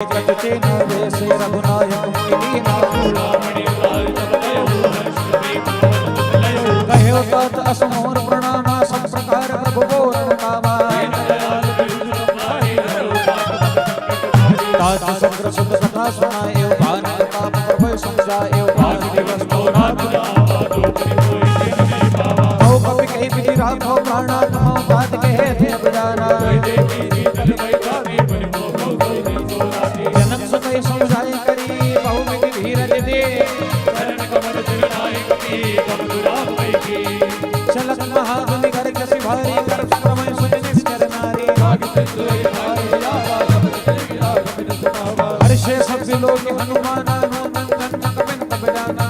कटचे न वैसे रघुनायक कहो तात असमोर प्रणामा सब प्रकार प्रभु बोल कामा ताज सग्र सुत कथा सुनाए भान ताप प्रभु समझाए भान दिवस तो रात तो कपि कही विधि राखो प्राणा तमो बात कहे थे बजाना जनक सुखई समझाए करी बहु विधि धीरज दे चलत महाबली घर कसी भारी कर समय सुन निश्चर नारी हर्षे सब लोग हनुमाना नो नंदन कपिन तब जाना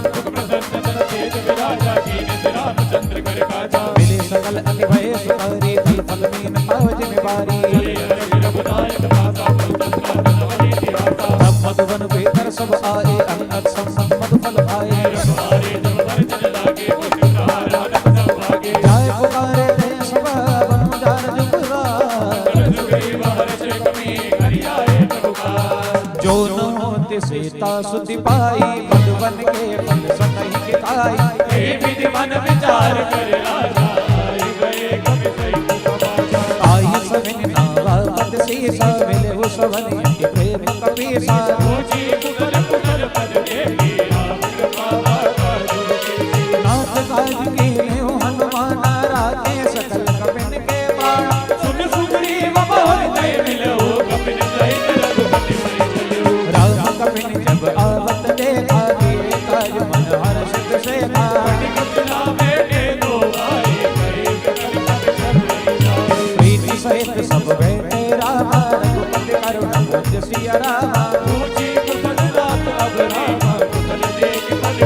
मिले सकल अति भय सुखारी फल फल मीन पावज निवारी मधुबन भीतर सब आए अनत संग मधुफल आए जाय पुकारे थे सब बनुजार जो न होते सीता सुति पाई मधुबन के फल सकहि के खाई हे विधि मन विचार कर राजा आई सविन नावा पद सीसा मिले हो सवनि प्रेम कपीसा पूजी पुकर पुकर पद देवी नाथ काज की हो हनुमान राते सकल कपिन के बाण सुन सुग्रीव बहुत दय मिलो कपिन सहित रघुपति मरि चलो राम कपिन जब आवत देखा काज मन हर्षित से था बेटे दो भाई प्रीति सहित सब बैठे रामा रघुपति करुण बुद्ध सिया रामा पूजी कुशल रात अब रामा कुशल देख पद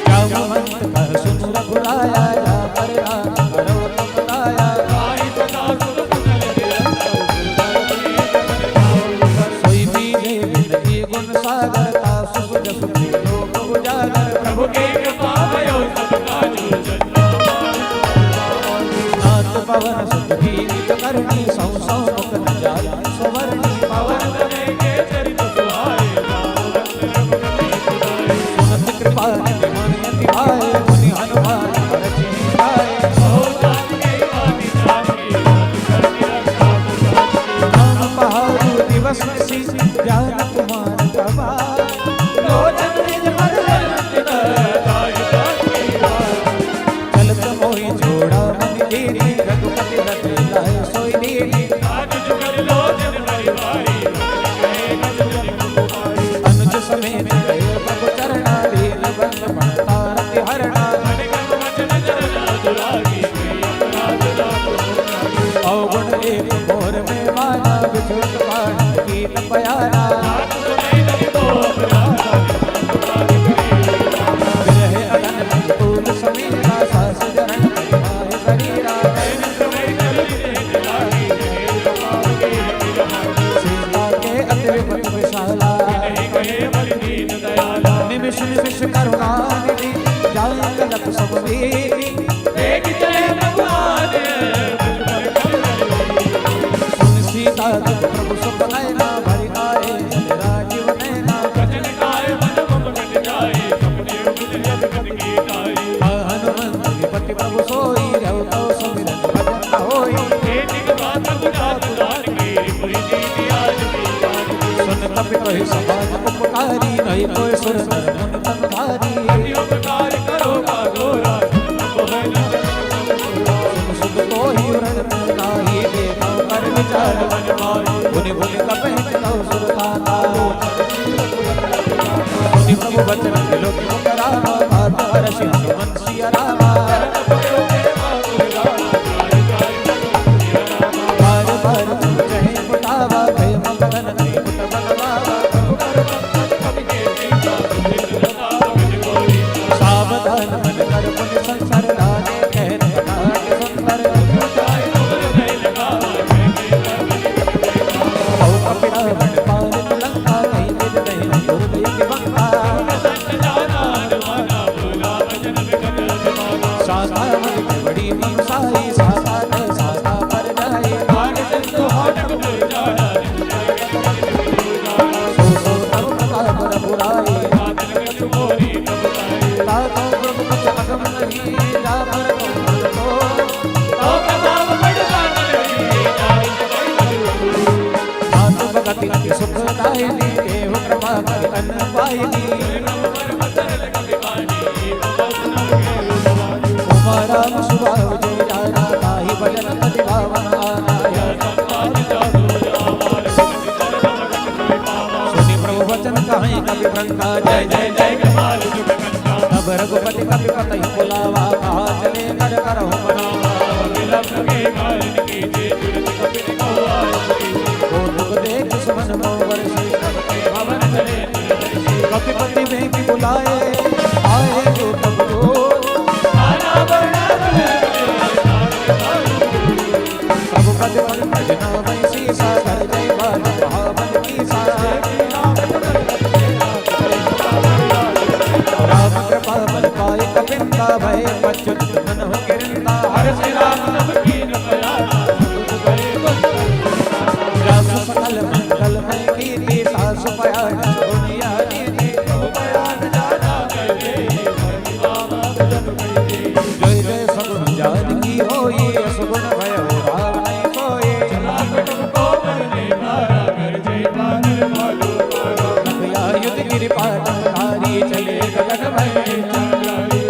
जामवंत कह सुन रघुराया या पर राम करो तुम दाया आई सदा सुर कुशल सोई बीजे विनती गुण सागर तासु सुज सुखी लोक उजागर प्रभु के कृपा भयो सब काजु नाथ पवन सुत जीवित करनी सौ सौ मुख न जाय सुवर्णी पवन तनय के चरित सुहाए सुनत कृपा निधि मनि अति भाए मुनि हनुमान हरषि गाए नाम पहाड़ु दिवस निशि ज्ञान कुमार कबा लोचन निज पर चलत मोहि जोड़ा मन दीनी रघुपति रथ लाए सोई दीनी अनुज समेत गए प्रभु चरणा दीन बंद पड़ता रति हरणा अवगुण एक घोर में माना विद्युत बाण की तपयाना विरह अगन अनुकूल समीरा सास जरण परिवाह शरीरा सीता के अति विपत विशाला निमिष निमिष करुणा निधि जाय कलप सब वीरि देख चले भगवान सुन सीता तब प्रभु सुख नैना भरि आए राजीव नैना कजन काय मन मुख कट जाए सपने उगल जब कट की जाए हनुमंत विपति प्रभु सोई रहो तो सुमिरन भजन न होई एक बात बुझा दुलार की पूरी जीती आज सुन कपि कहि समाज उपकारी नहीं कोई सुर नर मुनि तन धारी उपकार करो गोरा सुन तो ही उरण नाही देखो कर विचार मन मारो मुनि मुनि कपि चलो सुर ताता मुनि प्रभु वचन लोक करावा बात हर्षि हनुमन सिया रामा बार बार जय पुतावा भय मगन नहीं पुत बलवावा सावधान मन कर मुनि संसार लाने कहने नाट सुंदर औ कपिला बन पार लंका कहीं निज नहीं दुर्गई दिवंगा अतिथि सुखदायिनी देव कृपा कर अन्न पायिनी उमा राम सुभाव जय जाना ताहि भजन पति पावन आया सुनि प्रभु वचन कहीं कवि भ्रंगा जय जय जय कृपाल जुग कंठा तब रघुपति कपि पतहि बुलावा कहा चले कर करहु मनावा विलंब के कारण कीजे तुरंत कपि को आय को दुख देख सुमन मोवर श्री भवन चले कपिपति में की बुलाए आए जो तब को आना बना प्रभु पद पर भजना वैसी सागर जय बाल महाबल की सागर राम कृपा बल पाए कपिंदा भय पच्युत मन हो किरंदा हर श्री राम नाम की नयाना राम सकल मंगल में कीर्ति सासु पयान दुनिया नीति प्रभु पयान जाना कर दे जय जय सगुण जान की होई सगुण भय हो राम नहीं सोए चला तुमको करने मारा कर जय पाकर मालो नया युद्ध कृपा तुम्हारी चले गगन में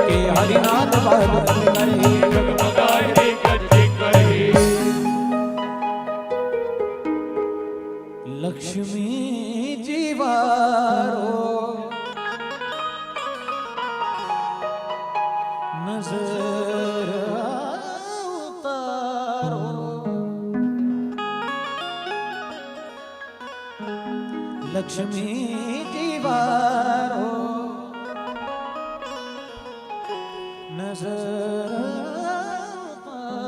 के हरिनाथ बाल करे जगमगाए करे लक्ष्मी जीवारो नजर उतारो लक्ष्मी जीवारो नजर उतारो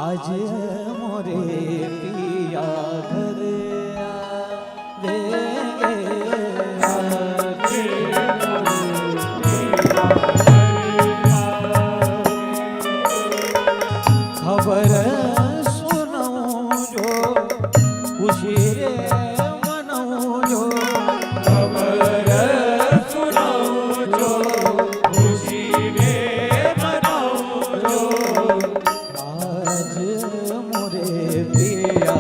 आज मोरे पिया घर खबर सुनो जो खुशी रे मनो जो खबर सुनो जो खुशी रे मनो जो आज मोरे पिया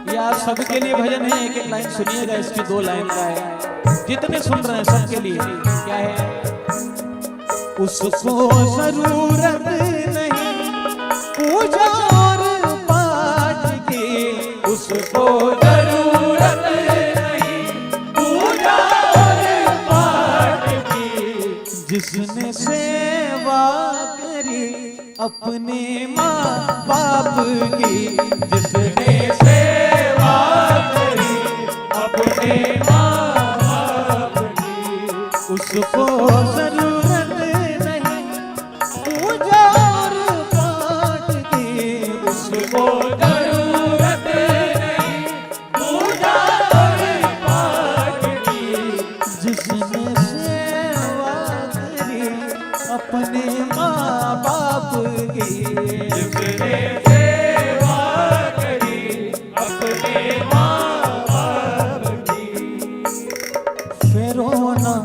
ये आप सबके लिए भजन है। एक एक लाइन सुनिएगा, इसकी 2 लाइन का है। जितने सुन रहे हैं सबके लिए क्या है? उसको जरूरत नहीं पूजा और पाठ की, उसको जरूरत नहीं पूजा और पाठ की, जिसने सेवा करी अपने माँ बाप की, जिसने सेवा करी अपने माँ बाप की, उसको जरूरत नहीं पूजा और पाठ की, उसको जरूरत नहीं पूजा और पाठ की, जिसने सेवा करी अपने माँ बाप की, जिसने सेवा करी अपने माँ बाप की, फेरो ना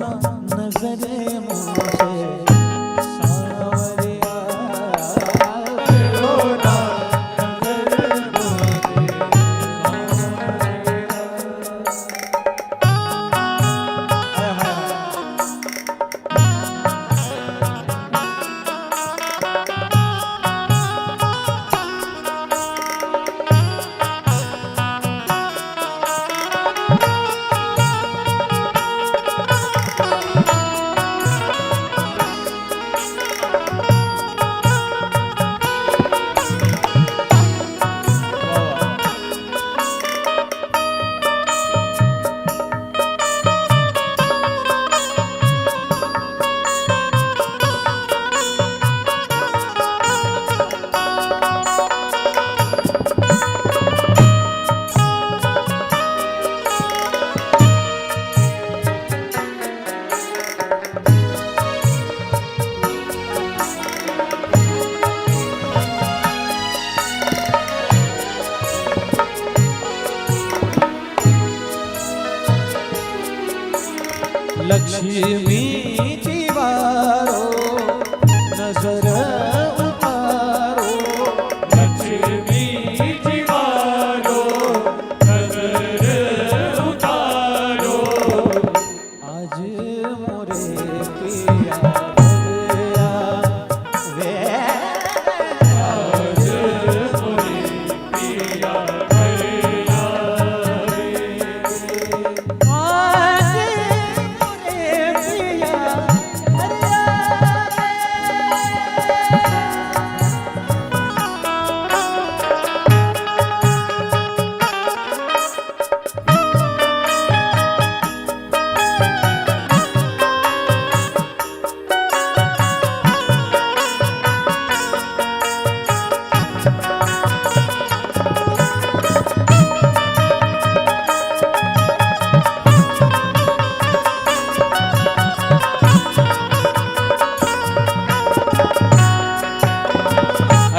नजरे मुझसे सावरिया, फेरो ना नजरे मुझसे सावरिया।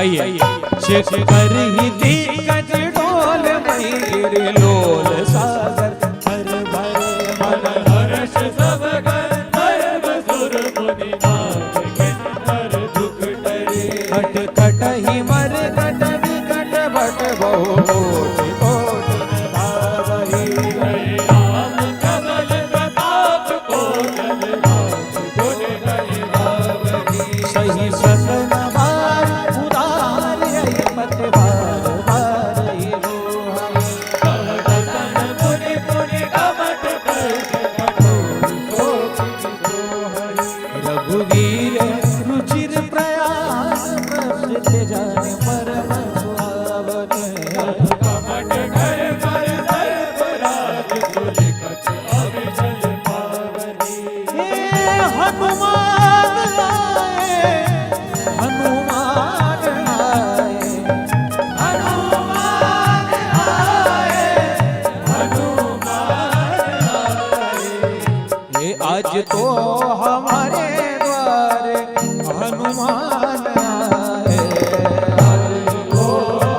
आइए शिखर ही दिग्गज डोल मई गिर लोल सागर हर भरे मन हर्ष सब गंधर्व सुर मुनि नाग किन्नर दुख टरे खट खट ही मर कट विकट भट बहु कोटि कोटि भावहि राम कमल प्रताप को जल नाथ गुण गहि भावहि सही सगन बार उदार है मत बार बार ही रोहै कहतन पुनि पुनि कमट कर कठोर कोटि सोहै रघुवीर रुचिर प्रयास प्रसिद्ध जाने परम सुहावन कमट कर पर सर्वराज तुलिकत अविचल पावनी हनुमान आए हनुमान आए हनुमान आए हनुमान आए ये आज तो हमारे द्वार हनुमान आए आज तो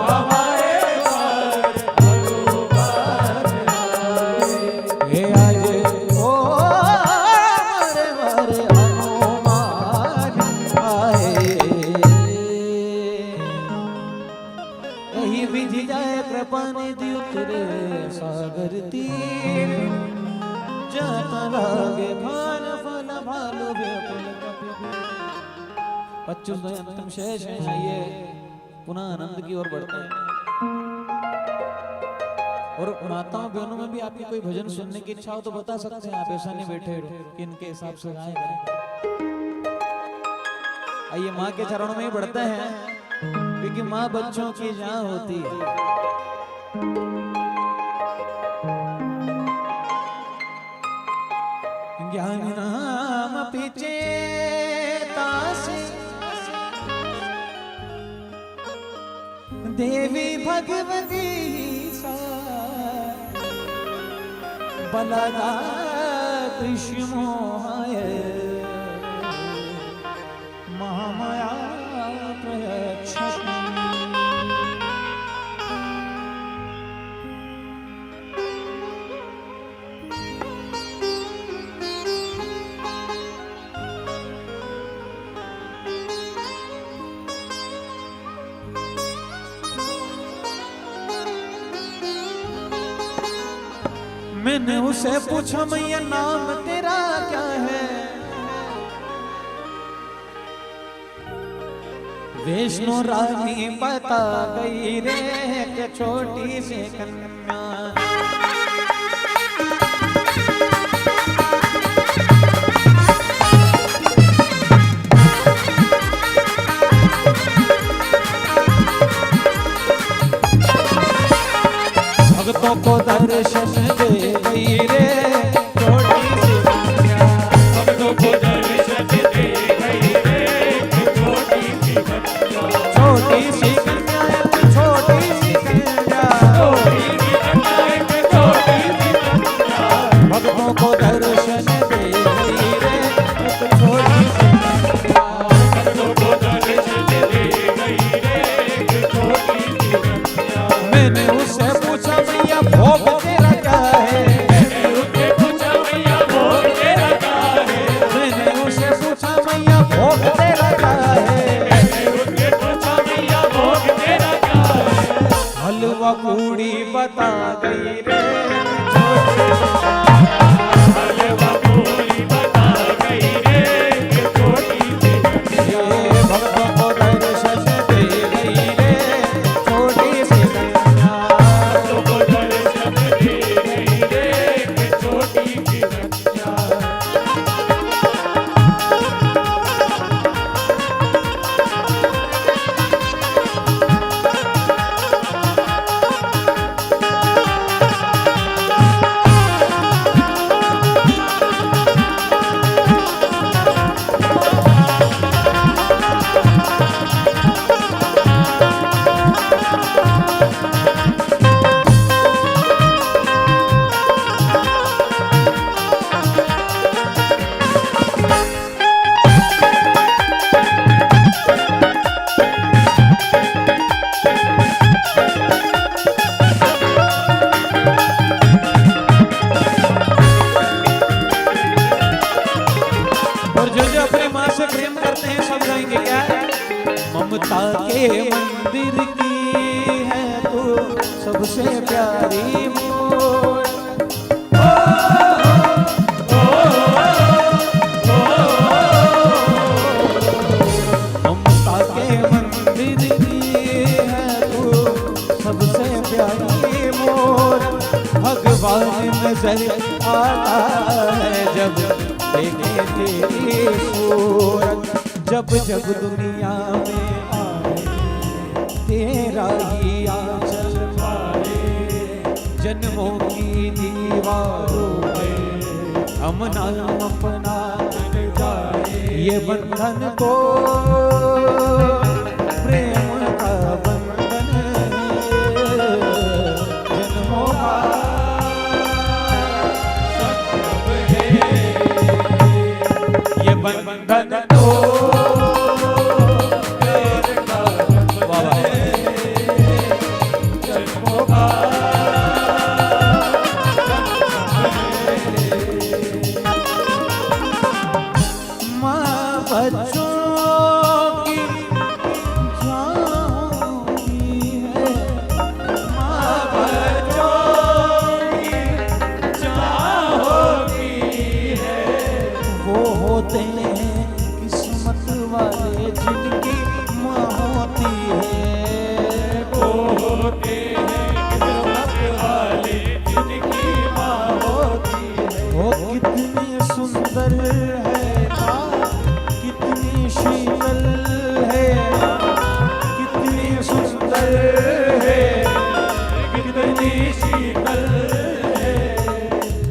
हमारे द्वार हनुमान आए ये आज तो हमारे द्वार हनुमान आए यही विधि जाए कृपा निधि उतरे सागर तीर जाता लागे खान फल भालु व्याकुल बच्चों का अंतिम शेष है आइए पुनः आनंद की ओर बढ़ते हैं और माताओं बहनों में भी आपकी कोई भजन सुनने की इच्छा हो तो बता सकते हैं आप ऐसा नहीं बैठे कि इनके हिसाब से गाएं करें आइए माँ के चरणों में ही बढ़ते हैं क्योंकि माँ बच्चों की जान होती है ज्ञान नाम पीछे तासे देवी भगवती सा बलदा कृष्ण मोहाय महामाया प्रयक्षति मैंने उसे पूछा मैया नाम तेरा क्या है वैष्णो रानी बता गई रे कि छोटी सी कन्या भक्तों को दर्शन दे गई रे छोटी सी कन्या भक्तों को दर्शन दे गई रे छोटी सी कन्या छोटी सी कन्या छोटी सी कन्या छोटी सी कन्या छोटी सी कन्या भक्तों को दर्शन दे गई रे छोटी सी कन्या भक्तों को दर्शन दे गई रे छोटी सी कन्या मैंने उससे पूछा भैया भोग तेरा क्या है मैंने उससे पूछा भैया भोग तेरा क्या है मैंने उससे पूछा भैया भोग तेरा क्या है मैंने उससे पूछा भैया भोग तेरा क्या है हलवा पूड़ी बता गई रे हलवा पूड़ी बता गई रे छोटी सी कन्या भक्तों को दर्शन दे गई रे छोटी सी कन्या को दर्शन दे गई रे छोटी सी कन्या ममता के मंदिर की है तू सबसे प्यारी मोर। ममता के मंदिर की है तू सबसे प्यारी मोर। भगवान नजर आता है जब देखे तेरी सूरत। जब जब दुनिया में आए तेरा ही आंचल पाए। जन्मों की दीवारों पे हम नाम अपना जाए। ये बंधन को प्रेम का बंधन जन्मों का संगम है। ये बंधन तो किस्मत वाले जिनकी माँ होती है। वो होते हैं किस्मत वाले जिनकी माँ होती है। वो कितनी सुंदर है माँ, कितनी शीतल है, कितनी सुंदर है, कितनी शीतल है।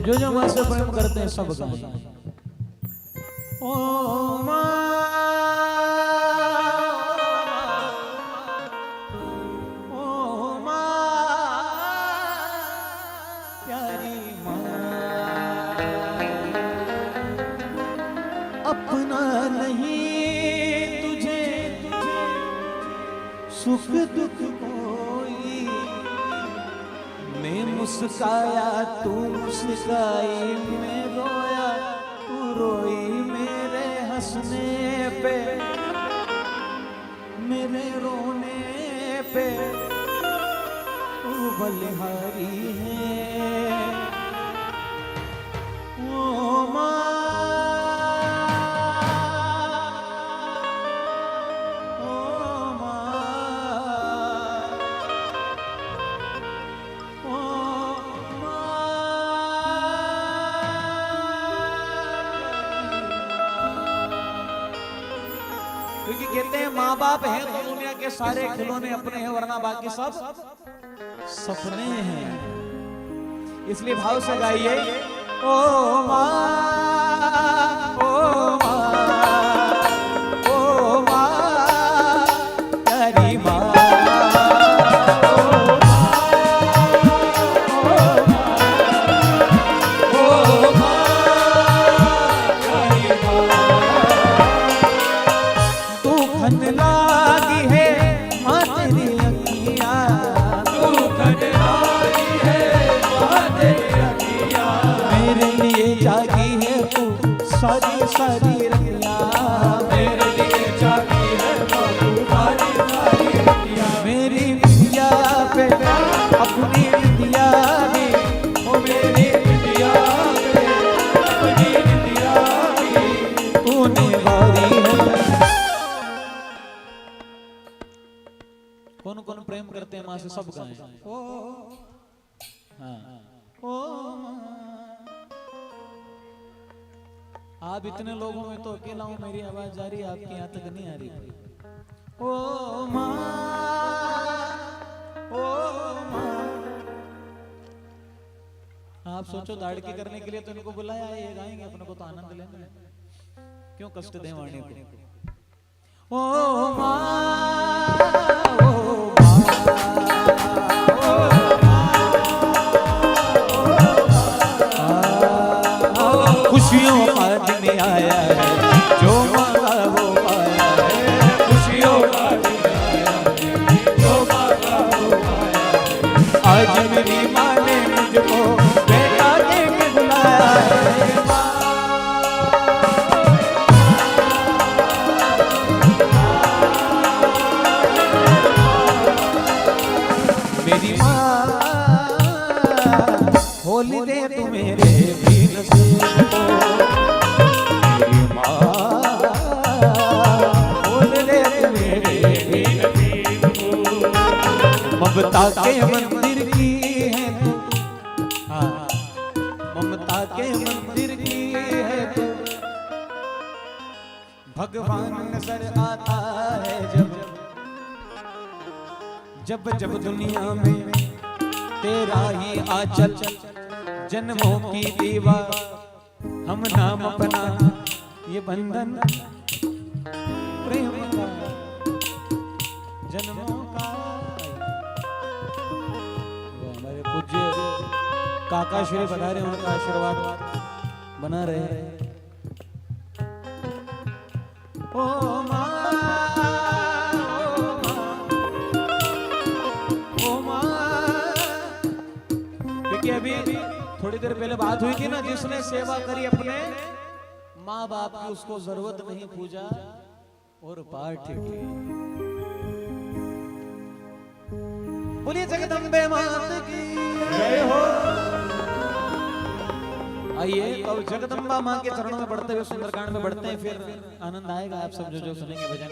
जो माँ से प्रेम करते हैं सब गाएं। ओ माँ, ओ माँ, प्यारी माँ। अपना नहीं तुझे सुख दुख कोई। मैं मुस्काया तू मुस्काई, मैं रोया तू रोई। मेरे हंसने पे मेरे रोने पे तू बलिहारी है। ओ माँ, ओ माँ, ओ क्योंकि कहते हैं माँ बाप हैं तो दुनिया के सारे खिलौने अपने हैं, वरना बाकी सब सपने हैं। इसलिए भाव से गाइए। ओ माँ, ओ माँ, ओ माँ, तेरी माँ। लागी है माँ तेरी अखियाँ, लागी है माँ तेरी अखियाँ। मेरे लिए जागी है तू सारी सारी रतियाँ। मेरे लिए जागी है तू सारी सारी रतियाँ। मेरी बिटिया पे अपनी बिटिया भी, ओ मेरी बिटिया पे अपनी बिटिया भी तूने वारी है। कौन कौन प्रेम करते हैं माँ से सब गाएं। ओ हाँ, ओ आप इतने लोगों में तो अकेला हूं, मेरी आवाज जा रही है, आपकी यहाँ तक नहीं आ रही। ओ माँ, ओ माँ। आप सोचो दाढ़ी करने के लिए तो इनको बुलाया है, ये गाएंगे, अपने को तो आनंद लेना है, क्यों कष्ट दें वाणी को। ओ माँ, खुशियों का दिन आया है, जो मांगा वो पाया है। खुशियों का दिन आया है, जो मांगा वो पाया है। आज मेरी माँ ने मुझको बेटा दे के बुलाया है। ओ दे तू मेरे भी नसीब को, मेरी माँ खोल दे तू मेरे भी नसीब को। ममता के मंदिर की है तू, हाँ ममता के मंदिर की है तू, भगवान नजर आता है जब जब दुनिया में तेरा ही आंचल, जन्मों की दीवार हम नाम अपना ये बंधन प्रेम का जन्मों का। हमारे पूज्य काका श्री बता रहे, उनका आशीर्वाद बना रहे। ओ माँ, अभी थोड़ी देर पहले बात हुई थी ना, जिसने सेवा करी अपने माँ बाप की उसको जरूरत नहीं पूजा और पाठ की। बोलिए जगदम्बे मात की जय हो। आइए अब जगदम्बा माँ के चरणों में बढ़ते हुए सुंदरकांड में बढ़ते हैं, फिर आनंद आएगा आप सब जो सुनेंगे भजन।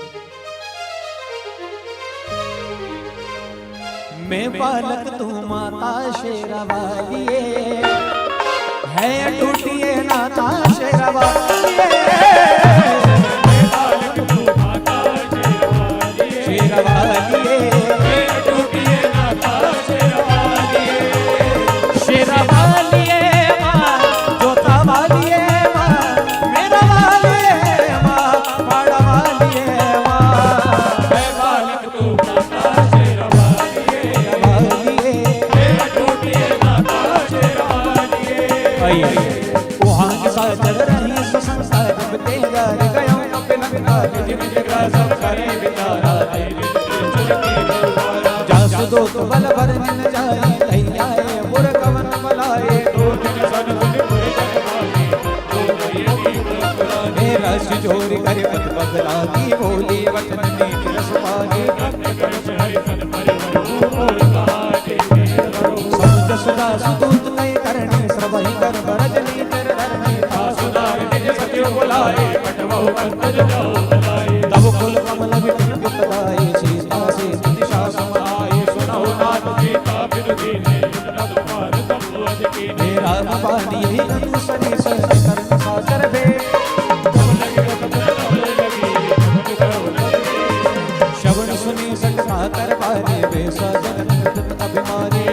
मैं बालक तू माता शेरावालिए, है टूटिए नाता शेरावालिए, मैं बालक तू माता शेरावालिए, है टूटिए नाता शेरावालिए, शेरावालिए माँ जोता वालिए माँ, मेरा वालिए माँ पाड़ा वालिए माँ, मैं बालक तू माता वहाँ के साथ चल रही संसार जब तेरा गया अपना सब करे बितारा जासु दो तो बल भर न जाए तैयाए बुर कवन बलाए दो दिन सन मेरा सिजोरी करे पत बदला की बोली वचन में रस पाली समझ सुधा सुदूत कई करने सर्वहि कर बरजनी कर धरनी आसुदार निज सत्य बुलाए पटवो पंकज जाओ बुलाए तब कुल कमल विपिन दुखदाई सीता से दिशा समाए सुनो नाथ सीता बिन दीने नद पार तब अज कीने राम पानी अनुसरी सह करन सागर बे श्रवण सुनी सकता कर पारे बेसा जगत अभिमानी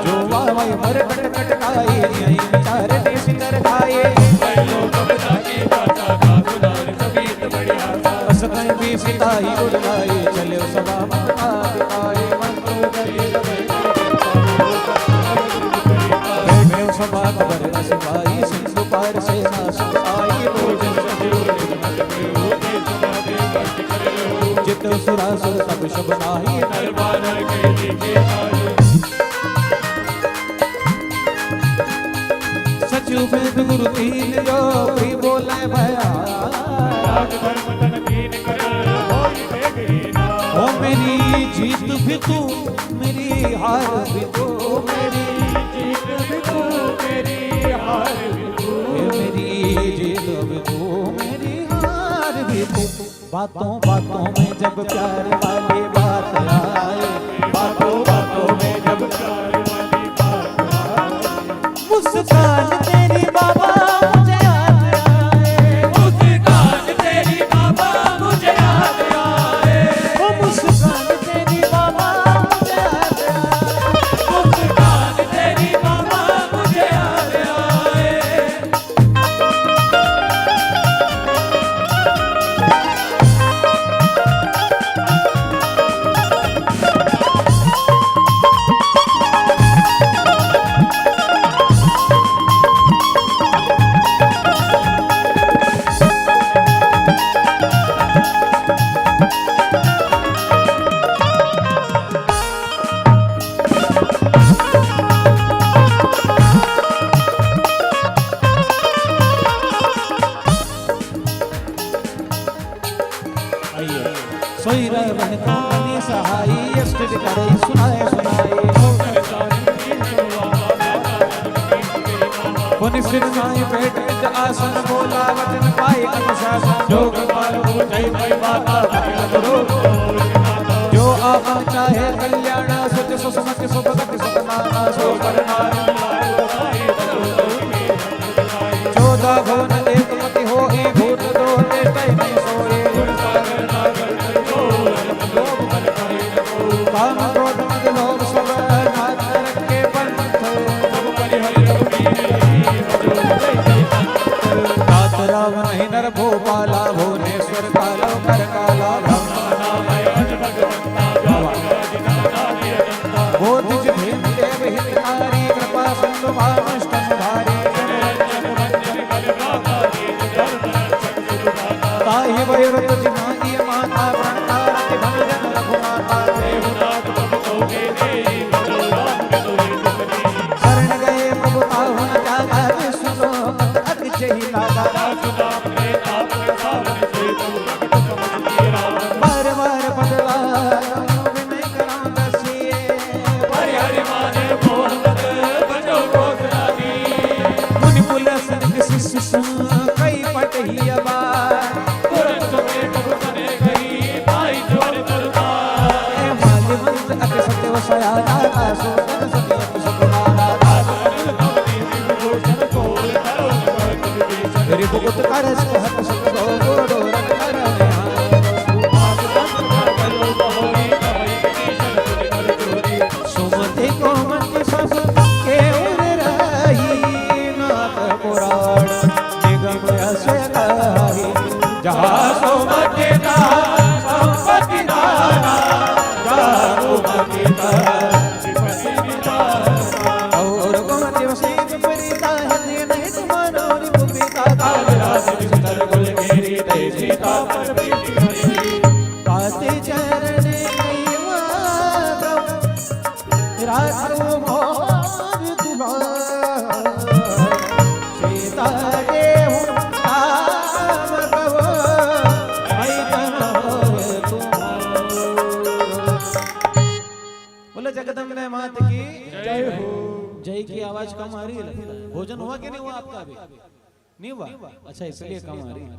जो वाय मर कट कट खाए चार देश कर खाए असकन भी सिताई उड़ाए चले सभा मत आए मंत्रों गले बैठे सभा खबर असवाई सिंधु पार से नासुक आई भोजन चित सुरासुर सब शब नाही दरबार के दिखे सचु वेद गुरु तीन जो भी बोले भया राज धर्म तन तीन कर होई बेगीना ओ मेरी जीत भी तू मेरी हार भी तू मेरी जीत भी तू मेरी हार भी तू मेरी जीत भी तू मेरी हार भी तू बातों बातों में जब प्यार वाली बात आए बातों बातों में जब प्यार वाली बात आए मुस्कान तेरी बाबा मुझे याद आए मुस्कान तेरी बाबा मुझे याद आए ओ मुस्कान तेरी बाबा मुझे याद आए मुस्कान तेरी बाबा मुझे याद आए। सोई रवन को मनी सहाई अष्ट करे सुनाए सुनाए मुनि सिर नाई पेट विच आसन बोला वचन पाई अनुशासन जो कृपाल हो जय भाई माता जो आप चाहे कल्याण सुच सुसमत सुभगत सुखनाना सो चौदह भुवन एक मति होई भूत दो तेज नहीं सोए काम क्रोध मद लोभ सब नाथ रखे पंथ तात रावण ही नर भोपाला भुवनेश्वर कालो कर काला वो निज भीम देव हितकारी कृपा सिंधु भावष्टम भारी ताहि वयोरत जिनाई माता प्रणतारति भंजन रघुनाथा शरण गए प्रभु ताहु न जागा विष्णु लोक अतिशय लागा बार बार बदला विनय करा दसिए हरि माने मोह बजो गोदरानी मुनि पुलस शिष्य कई पटही अबार तुरंत में भगतने गई भाई जोर दरबार माली मंत्र अति सत्य वसयाना सोतन सत्य सुखनाना मेरे भगत करस हत सुख दो गोडो रख सुमति को मत सब के उर रही नाथ पुराण निगम असे कही जहाँ सुमति का संपत्ति दाना जहाँ सुमति का और गोमति वसीत परिता है नहीं तुम्हारा निपुपिता कालराज विस्तर गुल मेरी दे सीता पर प्रीति हरि काते चरण कई माधव राखो मोर दुलार सीता देहु राम कहो ऐतन होए तुम्हार बोले जगदम्बे मात की जय हो। जय की आवाज कम आ रही है लगता है। भोजन हुआ कि नहीं हुआ आपका अभी? नहीं हुआ? अच्छा इसलिए कम आ रही है।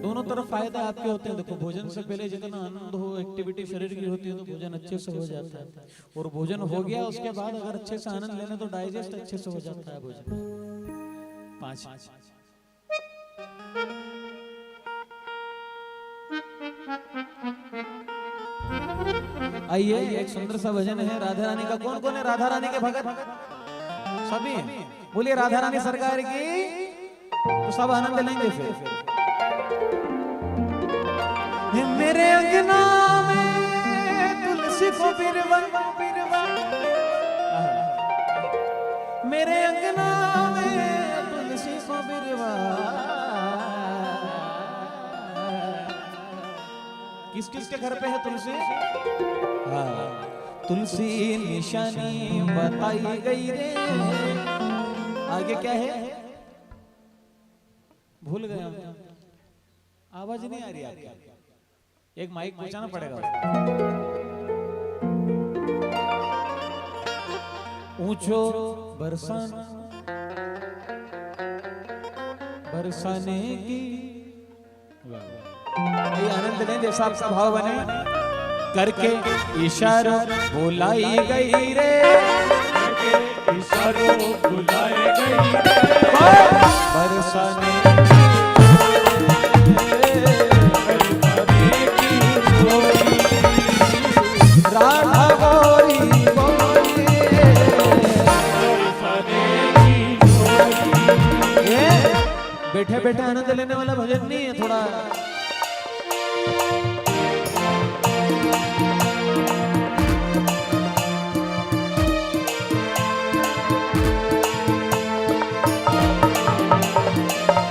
दोनों तरफ फायदा आपके होते हैं। देखो भोजन से पहले जितना आनंद हो एक्टिविटी शरीर की होती है तो भोजन अच्छे से हो जाता है और भोजन हो गया उसके बाद अगर अच्छे से आनंद लेने तो डाइजेस्ट अच्छे से हो जाता है भोजन। 5 आइए एक सुंदर सा भजन है राधा रानी का। कौन कौन है राधा रानी के भगत? सभी हैं। बोलिए राधा रानी सरकार की। तो सब आनंद लेंगे फिर। मेरे अंगना में तुलसी को बिरवा मेरे अंगना में तुलसी को बिरवा किस किस के घर पे है तुलसी? हाँ तुलसी निशानी बताई गई रे। आगे क्या है भूल गए हम। आवाज नहीं आ रही आपकी। एक माइक पहुंचाना पड़ेगा। ऊंचो बरसाने की ये आनंद लें जैसा आपका भाव बने। करके इशारों बुलाई गई रे करके इशारों बुलाई गई बरसाने राधा गोरी बैठे बैठे आनंद लेने वाला भजन नहीं है। थोड़ा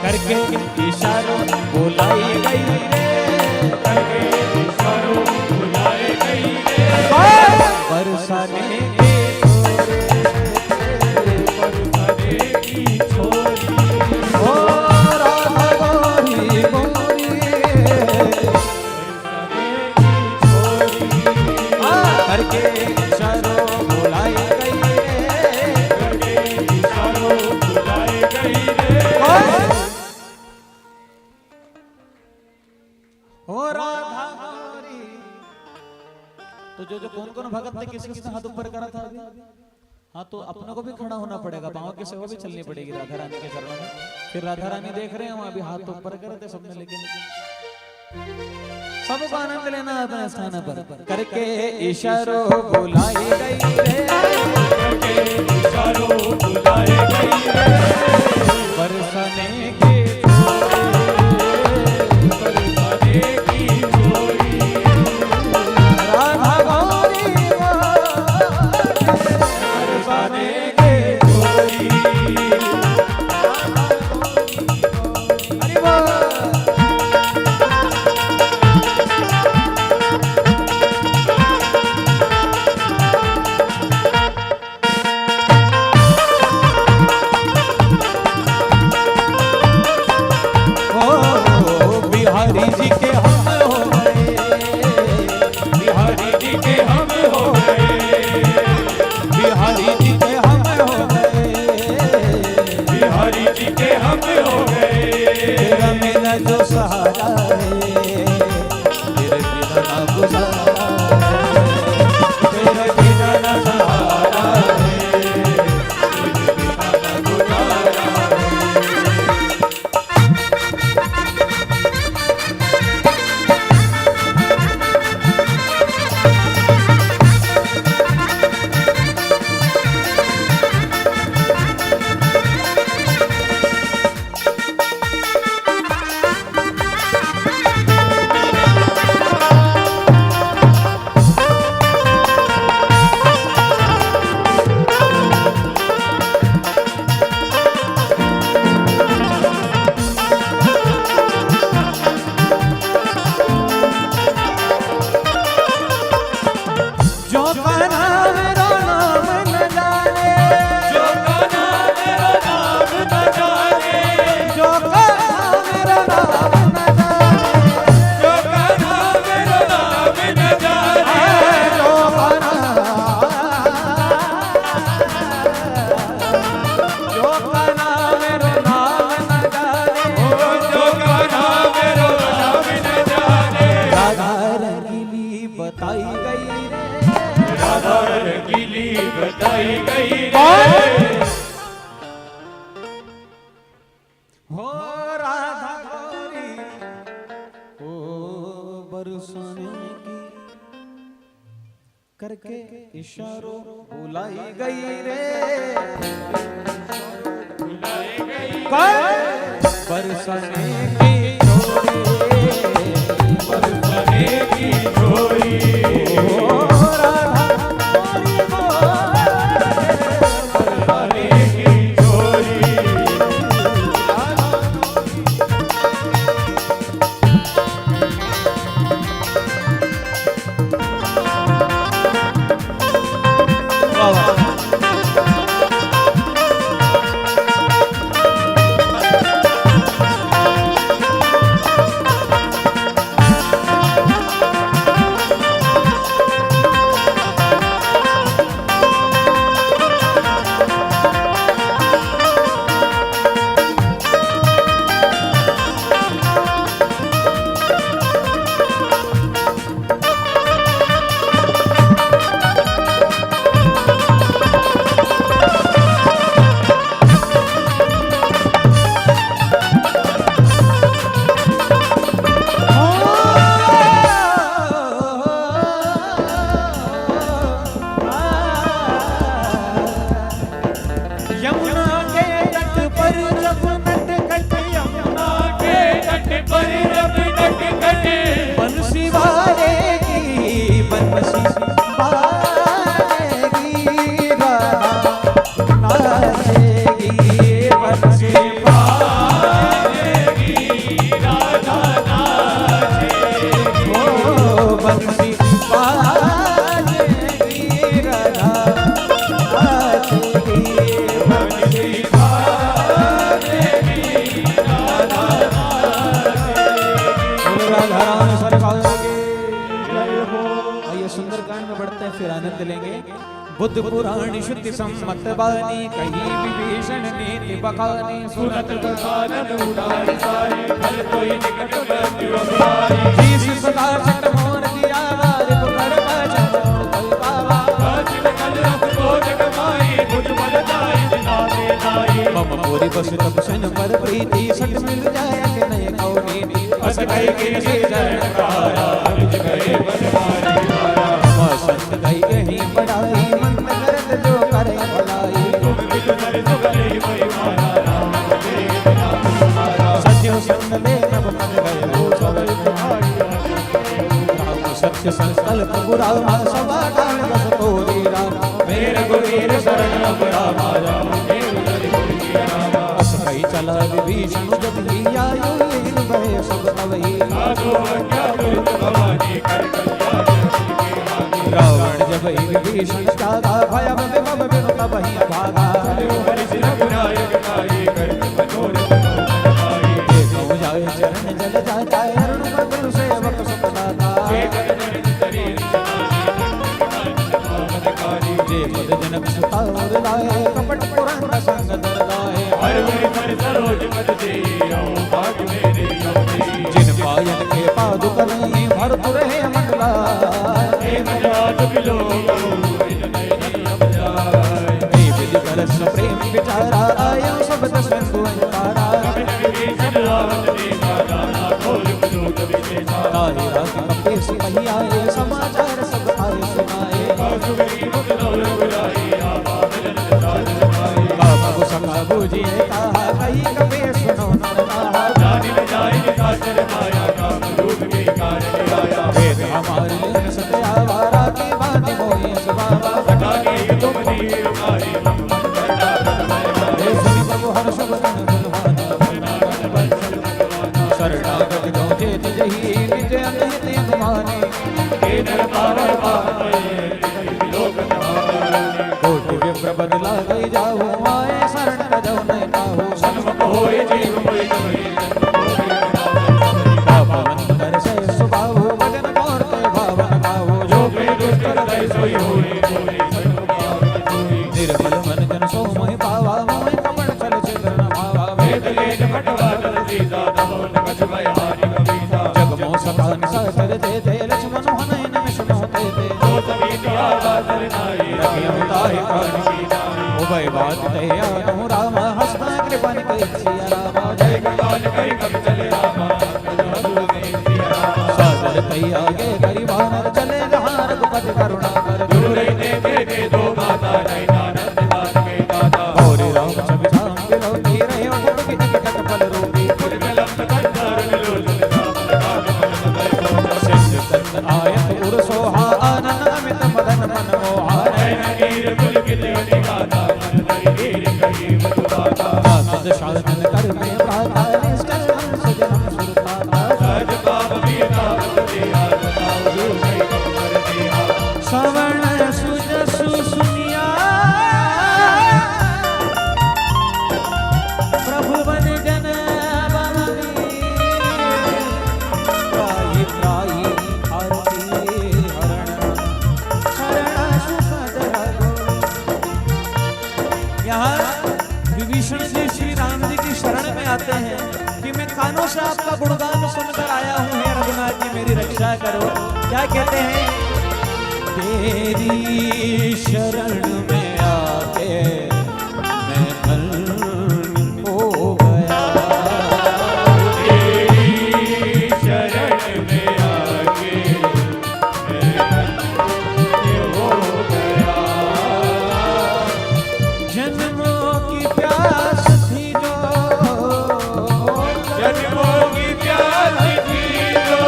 करके इशारों बुलाई गई रे करके इशारों बुलाई गई रे बरसाने की छोरी ओ राधा गोरी गोरी करके इशारों बुलाई गई रे करके जो कौन कौन भगत थे किस किसने हाथ ऊपर करा था अभी? हाँ तो अपने को भी खड़ा होना पड़ेगा, पाँव की सेवा भी चलनी पड़ेगी राधा रानी के चरणों में। फिर राधा रानी देख रहे हैं वहां भी हाथ ऊपर करे थे सबने, लेकिन सबको आनंद लेना अपने स्थान पर। करके इशारों बुलाई गई रे, करके इशारों बुलाई गई रे, बरसाने के जो सहारा है तेरे बिना ना गुजारा है, तेरे बिना ना सहारा है, तेरे बिना ना गुजारा बताई गई रे, हो राधा गौरी ओ बरसाने की, करके इशारों बुलाई गई रे, बुलाई गई बरसाने की जोड़ी, बरसाने की जोड़ी, सुंदरकांड में बढ़ते हैं फिर आनंद लेंगे। बुद्ध पुराण शुद्धि सम्मत बानी कहीं विभीषण नीति बखानी सुनत दसानन उड़ाई सारी हर कोई निकट मृत्यु अपारी जिस सदा सत मोर दिया वार पुकार का बस तब सन पर प्रीति सट मिल जाए कि नहीं कौनी बस गई के चरण तारा अभिज गए बनवारी मारा संत गई यही बड़ाई मन में दर्द जो करे भलाई तुम बिन नर सुगले कोई मारा राम वेद नाम तुम्हारा सत्य संग ले नभ मन गए वो सब तुम्हारी राम सत्य संकल्प बुरा सवा डाल बस तोरी राम मेरे गुरीर शरण अब रामा राम देव हरि गुरु की रामा अस कई चला विभीषण जब ही आयो लीन भय सब तवही साधु आज्ञा दुरित भवानी कर कल्याण रावण जब ही विभीषण त्यागा भय विमम बिनु तब ही भागा हरि सिर विनायक नाई कर मनोरथ देखो जाए चरण जल जाता अरुण मधुर सेवक सुख दाता पद जनक सुता और लाए कपट पुराण संग दरदाए हर वे मन सरोज पद देयो भाग मेरे यौनी जिन पायन के पादुक नहीं भरत रहे मंडला हे मजात बिलो इन नयन अब जाए हे विधि कलश प्रेम विचारा आयो सब दसंतु अंतारा विभीषण रावण देखा जाना खोल बंदूक विशेषा ताहि रात कपे सिपाही आए समाचार सब आए सुनाए सुगरी मुदनौर बुलाई आवा मिलन साजन भाई बाबा को सखा बूझिए कहा कही कपे सुनो नरनाहा जानि न जाए निशाचर माया काम रूप के कारण आया वेद हमारे लेन सत्या वारा के बात मोहि सुबाबा सटाके तुम नीर मारी मन करना हे सुनि प्रभु हर शुभ तन बलवाना शरणागत गौजे तिजहि निज अनहित अनुमाने हे नर पावन पावन कोटि विप्र बदला गई जाओ आए शरण तजो नहीं पाहो सन्मुख होए जीव कोई पावन से सुभाव भजन करते भावन गाओ जो भी दुष्ट हृदय सोई होए निर्मल मन जन सो मोहि पावा मोहि कपट चल चित्र न भावा वेद लेन पटवा दल सीता दमो न कछ भय हारि कबीता जग मोह सखा निशाचर दे दे लक्ष्मण हनय न विष्णु ते दे जो सभी दिया बादल नाई रखियो ताहि प्राण की जान उभय बात दया नु राम हस्ता कृपा निकि सिया राम जय गोपाल करि कवि चले रामा सादर कई आगे करि वानर चले जहाँ रघुपति करुणा कर दूर देखे दो माता जय नानद बात के दाता और राम छवि धाम बिलोकी रहे मुख की जगत फल रूपी पुर में लंब कंधर मिलोल सिद्ध संत आयत उर सोहा आनंद अमित मदन मन मोहा नयन नीर कुल कितवनी गाता मन धरि वीर कही मधुबाता नाथ शासन कर में प्राता निष्ठल हंस जन्म सुरताता सहज पाप बीता दिया बताओ जो सही कर दिया श्रवण सुजसु सुनिया प्रभु बन जन बनी त्राहि त्राहि आरती हरण शरण सुखद रघु। यहाँ विभीषण जी श्री राम जी की शरण में आते हैं कि मैं कानों से आपका गुणगान सुनकर आया हूँ, हे रघुनाथ जी मेरी रक्षा करो। क्या कहते हैं? तेरी शरण में आके मैं धन्य हो गया, तेरी शरण में आके मैं धन्य हो गया। जन्मों की प्यास थी जो, जन्मों की प्यास थी जो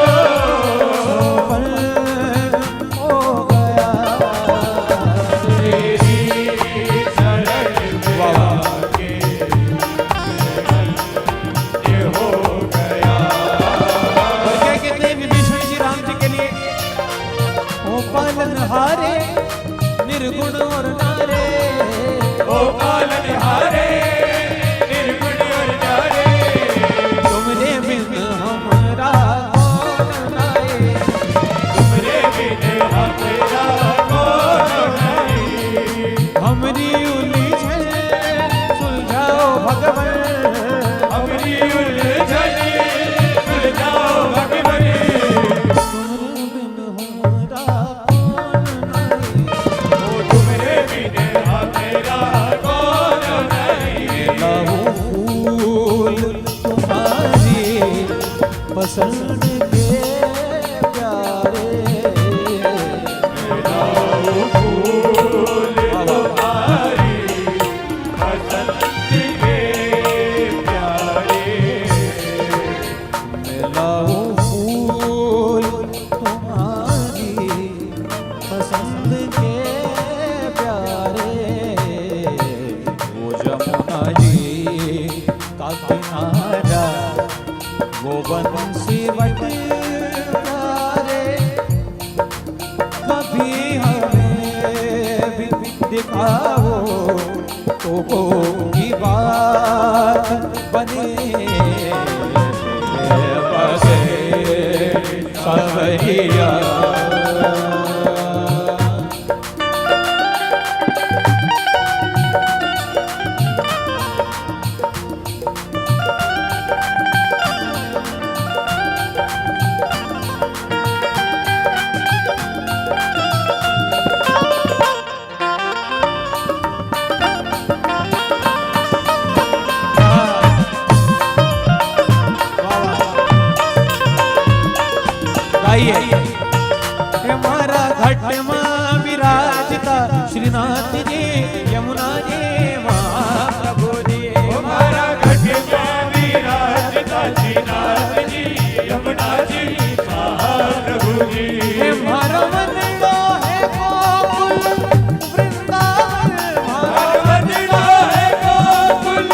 पल हो गया, तेरी शरण पसंद के प्यारे मेरा वो फूल तुम्हारी पसंद के प्यारे मेरा वो फूल तुम्हारी पसंद के प्यारे वो जमुना जी का किनारा वो बंसी वट प्यारे कभी हमें भी दिखाओ तो की बात बने बसे सवरिया हमारा घट मां विराजता श्रीनाथ जी यमुना जी महाप्रभु जी हमारा घट में विराजता श्रीनाथ जी यमुना जी महाप्रभु जी हमारा मन लो है गोकुल वृंदावन हमारा मन लो है गोकुल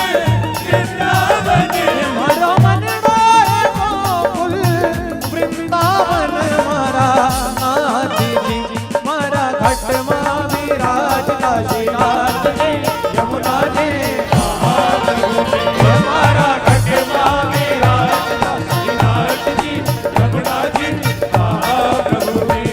वृंदावन हमारा मन लो है गोकुल वृंदावन हमारा नाथ जी हमारा घट मां विराजता श्रीनाथ जी यमुना जी महाप्रभु जी हमारा घट मां विराजता श्रीनाथ जी यमुना जी महाप्रभु जी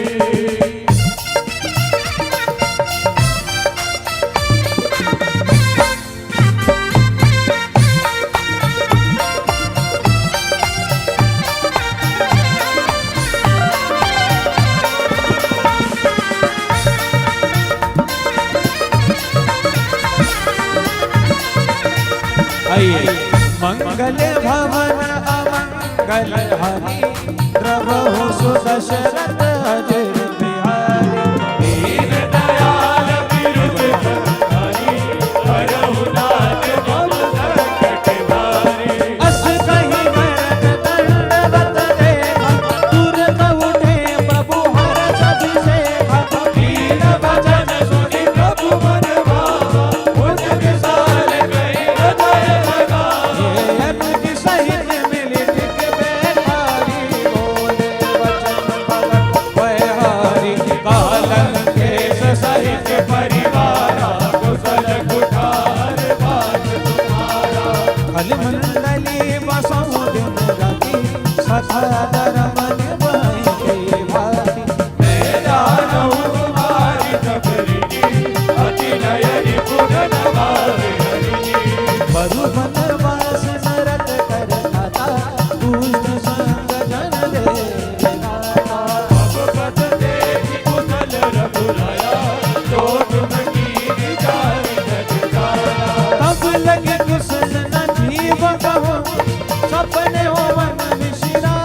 आइए मंगल भवन अमंगल हरि प्रभु सुदशरथ अजर बिहारी दीन दयाल विरुद्ध हरि हरहु नाथ मम संकट भारी अस कहीं मरत दंडवत देखा तुरत उठे प्रभु हर सभी सेवा दीन वचन सुनि प्रभु मन भावा उठ विशाल गई हृदय लगावा ये अनूठी सहित मिली टिक बैठारी बोले वचन भगत बहारी कालन केश सहित परिवारा कुशल कुठार बात तुम्हारा खल मंडली बसों दिन राती सखा दरमन भाई के भारी मैं जानहु तुम्हारी सबरी अति नयनि पुरन भावे हरि बरु बनवास नरक कर खाता दुष्ट संग जन दे गाता अब पद देखि कुशल रघुराया जो तुम कीनी जानि जग जाया तब लगे कुशल न जीव कहो सपने हो मन विशिरा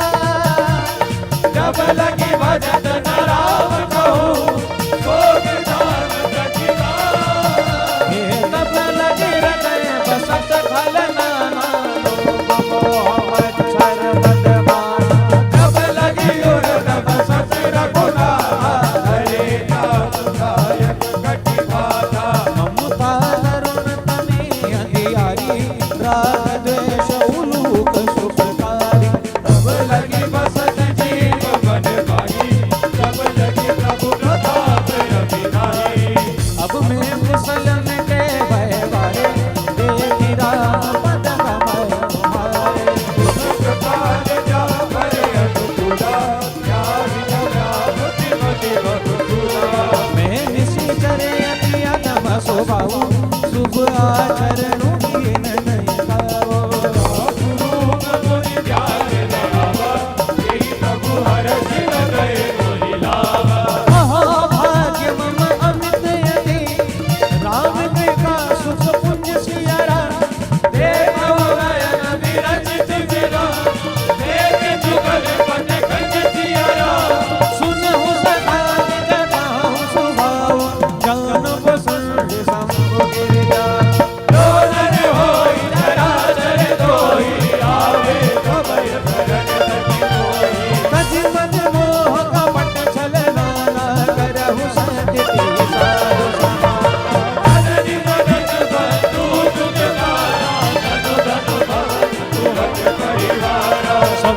जब लगी भजत न राम कहूँ भोग धाम सचिवा हे तब लगे हृदय बसत खल नाना लोभ मोह मच्छर बदमाना जब लगी उर तब सत रघुनाथा हरे नाम गायक कटि गाथा ममता करुण तने अंधियारी राग द्वेष उलूक सुखकारी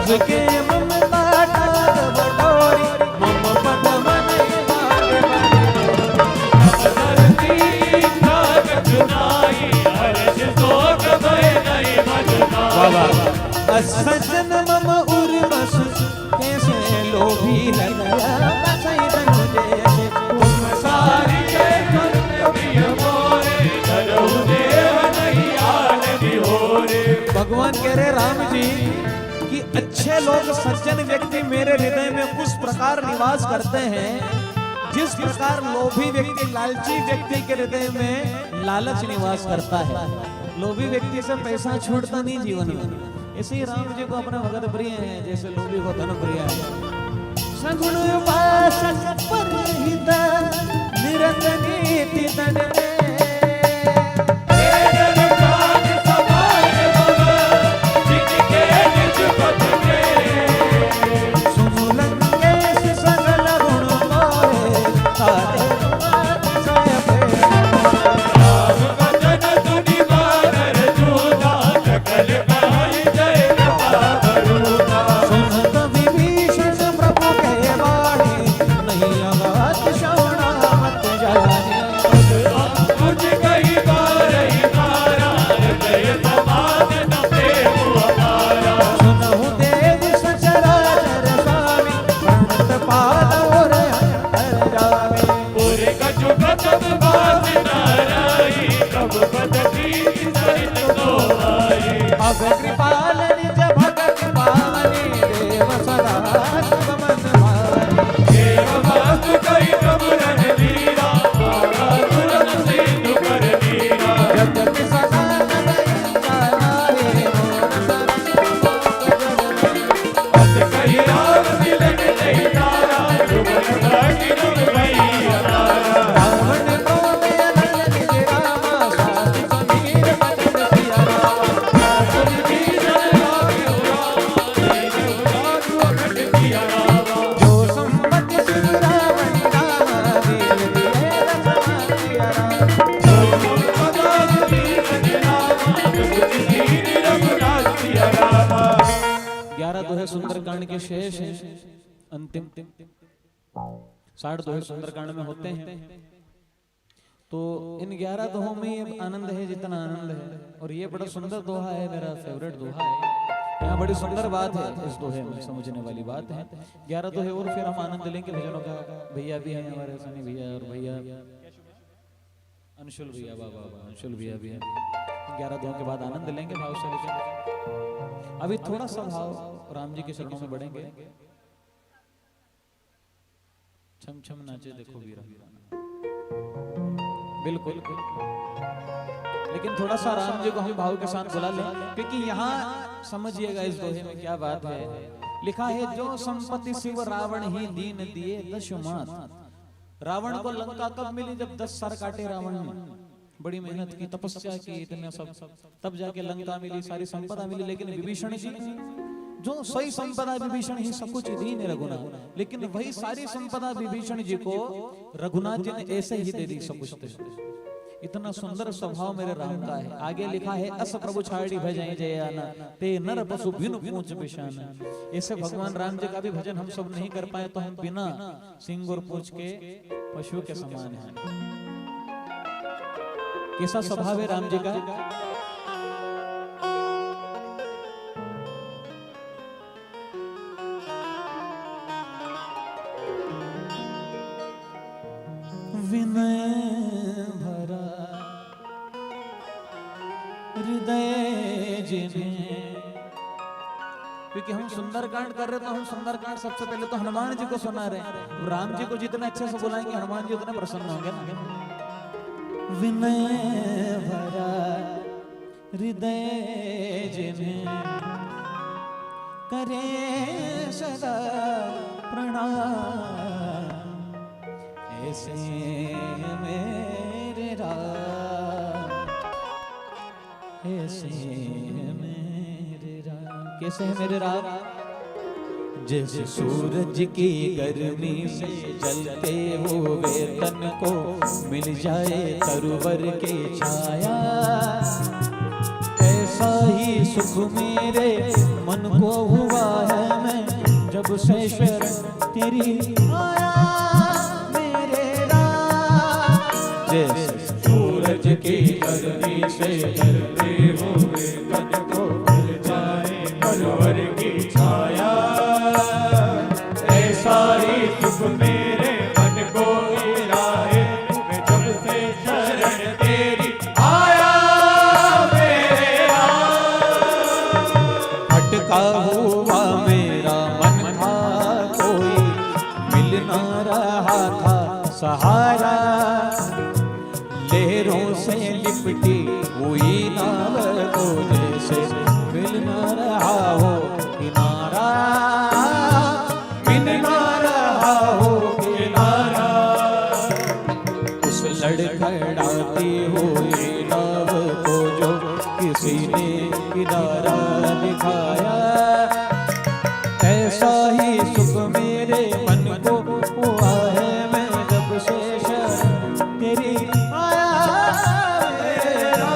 सबके ममता ठाक बटोरी मम पद मन भाग धरती ठाक चुनाई अर्श शोक भय नहीं मचुनाई सज्जन मम उर्वश कैसे लोभी लगाया बसई तनु जैसे तुम सारी के करते प्रिय मोरे धरहु देव नहीं आन बिहोरे भगवान कह रहे राम जी कि अच्छे लोग सज्जन व्यक्ति मेरे हृदय में उस प्रकार निवास करते हैं जिस प्रकार लोभी व्यक्ति लालची व्यक्ति के हृदय में लालच निवास करता है। लोभी व्यक्ति से पैसा छूटता नहीं जीवन में। ऐसे ही राम जी को अपना भगत प्रिय है जैसे लोभी को धन प्रिय है। सगुण वासक परहित निरंजन नीति तन सुंदरकांड के शेष हैं अंतिम 60 दोहे सुंदरकांड में होते हैं। तो इन 11 दोहों में आनंद है जितना आनंद है। और ये बड़ा सुंदर दोहा है, मेरा फेवरेट दोहा है। यहाँ बड़ी सुंदर बात है इस दोहे में, समझने वाली बात है। 11 दोहे और फिर हम आनंद लेंगे भजनों का। भैया भी हैं हमारे सनी भैया और भैया अंशुल भैया, बाबा अंशुल भैया भी हैं। 11 दोहों के बाद आनंद लेंगे भाव से लेकर। अभी थोड़ा सा भाव राम जी के चरणों में बढ़ेंगे। छम छम नाचे देखो वीरा, बिल्कुल। लेकिन थोड़ा सा राम जी को हम भाव के साथ बुला लें, क्योंकि यहाँ समझिएगा इस दोहे में क्या बात है। लिखा है जो संपत्ति शिव रावण ही दीन दिए दशमात। रावण को लंका कब मिली? जब 10 सर काटे रावण ने, बड़ी मेहनत की, तपस्या की, इतने सब, तब जाके लंका मिली, सारी संपदा मिली। लेकिन विभीषण जी जो सही संपदा विभीषण ही सब कुछ दीन रघुनाथ, लेकिन वही सारी संपदा विभीषण जी को रघुनाथ जी ने ऐसे ही दे दी सब कुछ। इतना सुंदर स्वभाव मेरे राम का है। आगे लिखा है अस प्रभु छाड़ी भजय जयाना ते नर पशु बिनु पूछ बिशाना। ऐसे भगवान राम जी का भी भजन हम सब नहीं कर पाए तो हम बिना सिंग और पूछ के पशु के समान हैं। कैसा स्वभाव है राम जी का। विनय भरा हृदय जिन्हें, क्योंकि हम सुंदरकांड कर रहे तो हम सुंदरकांड सबसे पहले तो हनुमान जी को सुना रहे हैं। राम जी को जितने अच्छे से बुलाएंगे हनुमान जी उतने प्रसन्न होंगे ना। विनय भरा हृदय जिन्हें करे सदा प्रणाम। ऐसे मेरे राम, ऐसे मेरे राम। कैसे है मेरे राम? जैसे सूरज की गर्मी से जलते हुए तन को मिल जाए तरवर की छाया, ऐसे ऐसा ही सुख मेरे मन को हुआ है, मैं जब से शरण तेरी आया मेरे राम। जैसे सूरज की गर्मी से जलते हुए तन को मिल जाए कलवर की छाया, ऐसा ही सुख मेरे मन को मिलाए, मैं जब से शरण तेरी आया मेरे राम। भटका हुआ मेरा मन था, कोई मिल न रहा था सहारा, लहरों से लिपटी हुई नाव को जैसे मिल न रहा हो किनारा, मिल न रहा हो किनारा। उस लड़खड़ाती हुई नाव को जो किसी ने किनारा दिखाया, ऐसा ही सुख मेरे मन को हुआ है, मैं जब से शरण तेरी आया मेरा।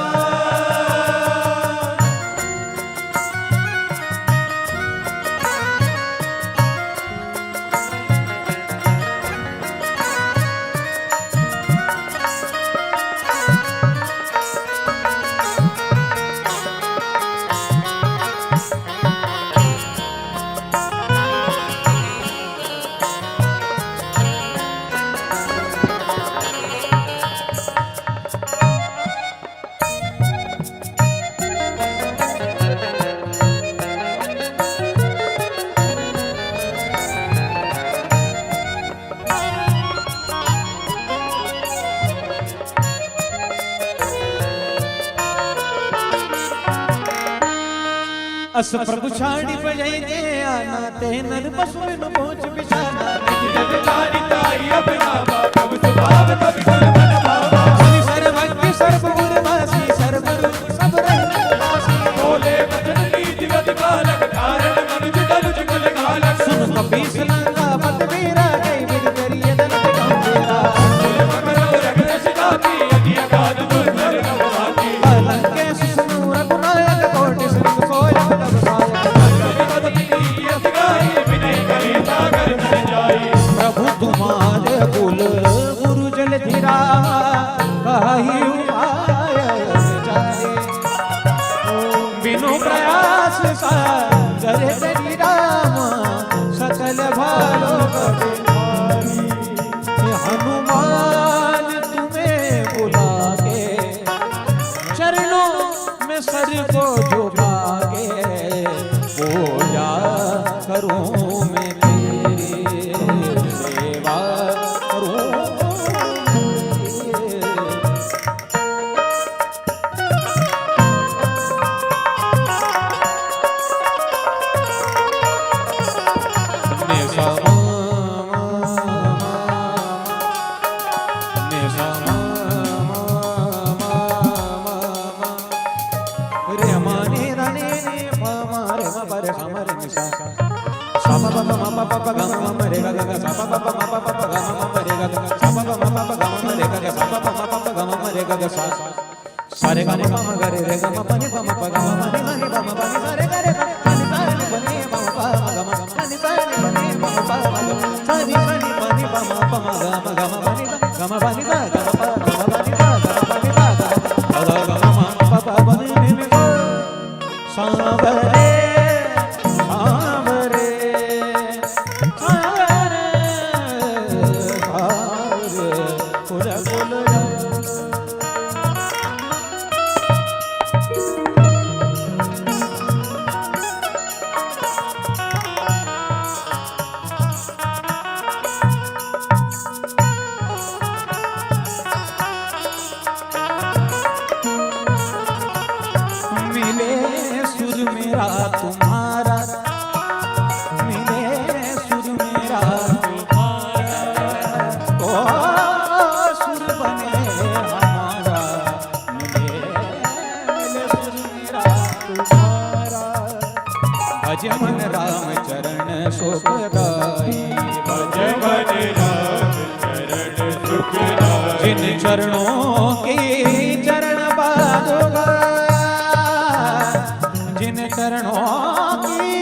अस प्रभु छाड़ी बजाई दे आना, ते नर पशु न पहुंच बिछाना। जब जानिताई अपना कब स्वभाव तब गुण मन भावा, सर्वज्ञ सर्वगुणवासी सर्वरूप सब रहवासी, बोले वचन नीति गत कालक कारण मनुज तनुज कुल कालक। सुन कपीस लंका पत वीरा, जय विद करिय दल गंभीरा। मकरो रगरस गाती अति अगाध दुर्धर नवभागी, अलंके सुसनु रघुनायक कोटि सिंह सोयम तब सायक। प्रभु तुम्हारे कुल गुरु जल धीरा, कहि उपाय जाए। बिनु प्रयास सागर तेरी राम, सकल भालो कभी भारी। हनुमान तुम्हें बुला के, चरणों में सर को झुका के, पूजा करूं मैं तेरी सेवा करूं। रे माने राने ने मारे मारे हमारे निशा, सापा पापा मापा पापा गा मामा रे गा गा, सापा पापा मापा पापा गा मामा रे गा गा, सापा पापा मापा गा मामा रे गा गा, सापा पापा मापा गा मामा रे गा गा, सा सारे गाने मामा गा रे गा मा पानी पामा पा गा मामा रे गा रे मामा पानी सारे गा रे पानी सारे बने मामा पा गा मामा पानी सारे बने मामा पा गा सारी पानी पानी पामा पामा गा मा गा मा पानी गा मा पानी गा गा मा पा गा मा पानी गा गा मा पानी गा गा गा गा मा पापा बने में सांवरे सांवरे सांवरे सांवरे पूरा बोल मिले सुर मेरा तुम्हारा, मिले सुर मेरा तुम्हारा, तो सुर बने हमारा। मिले सुर मेरा तुम्हारा, भज मन राम चरण सुखदाई, भज मन राम चरण सुखदाई। जिन चरणों की चरण पादुका, जिन चरणों की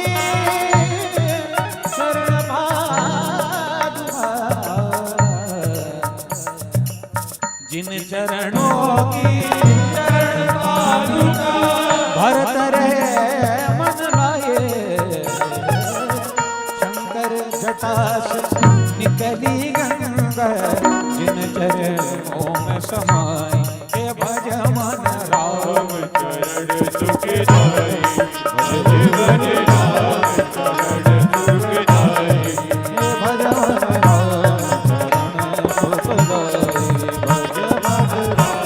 शरण जिन चरणों की भरत रहे मन लाए शंकर जटा से निकली गंगा जिन चरणों में समाई हे भज मन राम चरण सुख जाए जीवन राम चरण सुख जाए हे भज मन राम चरण सुख जाए भज मन राम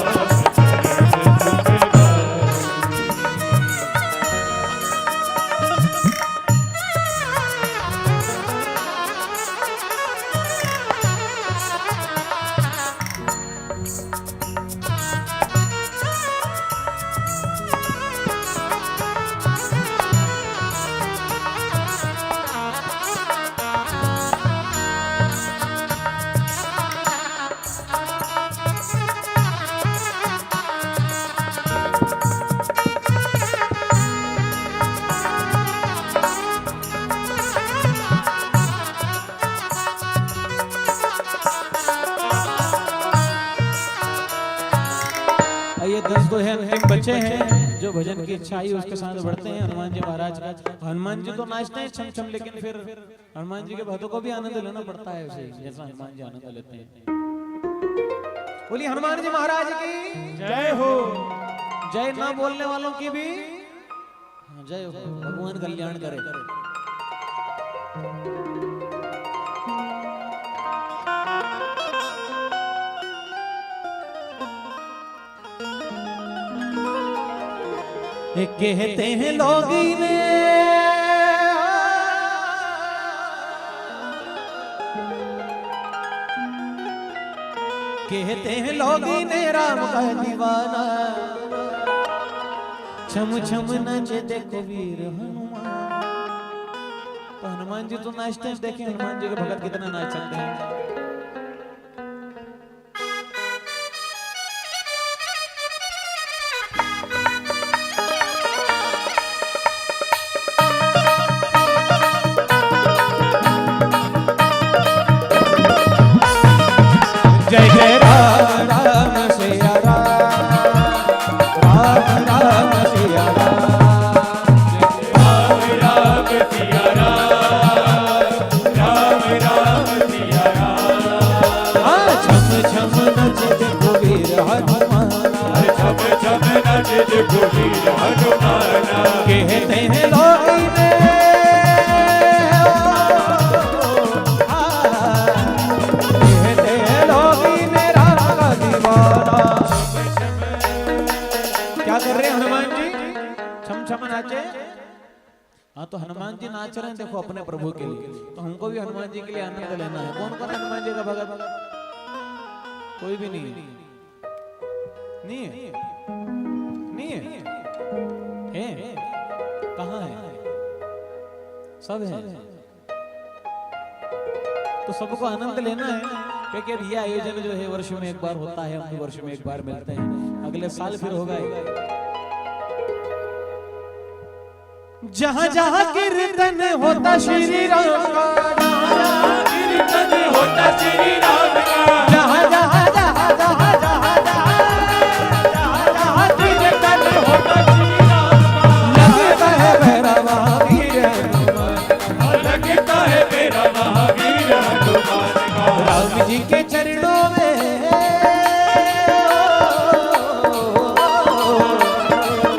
ये 10 तो है अंतिम बच्चे हैं जो भजन की इच्छा आई उसके साथ बढ़ते हैं हनुमान जी महाराज का। हनुमान जी तो नाचते हैं छम छम, लेकिन फिर हनुमान जी के भक्तों को भी आनंद लेना पड़ता है उसे, जैसा हनुमान जी आनंद लेते हैं। बोली हनुमान जी महाराज की जय हो। जय ना बोलने वालों की भी जय हो। भगवान कल्याण करे। कहते हैं लोग ने कहते हैं लोग ने राम का दीवाना छम छम नाचे देखो वीर हनुमान। तो हनुमान जी तो नाचते हैं, देखें हनुमान जी के भगत कितना नाचते हैं। जय जय राम राम सिया राम राम राम सिया राम राम सिया राम राम राम सिया राम। छम छम नच देखो वीर हनुमान। छम छम नच देखो वीर हनुमान। कहते हैं लोग ने कहते हैं लोग ने राम का दीवाना। क्या कर रहे हैं हनुमान जी? छम छम नाचे। हाँ तो हनुमान जी नाच रहे हैं देखो अपने प्रभु के लिए, तो हमको भी हनुमान जी के लिए आनंद लेना है। कौन कौन है हनुमान जी का भगत? कोई भी नहीं है। नहीं है? नहीं है? है? कहाँ है? सब है। तो सबको आनंद लेना है, क्योंकि अब ये आयोजन जो है वर्ष में एक बार होता है, हम वर्ष में एक बार मिलते हैं, अगले साल फिर होगा। जहाँ जहाँ कीर्तन होता श्री राम का, कीर्तन होता श्री राम का। जहाँ जहाँ जहाँ जहाँ जहाँ जहाँ कीर्तन होता श्री राम का। लगता है मेरा महावीर हनुमान, लगता है मेरा महावीर हनुमान का। राम जी के चरणों में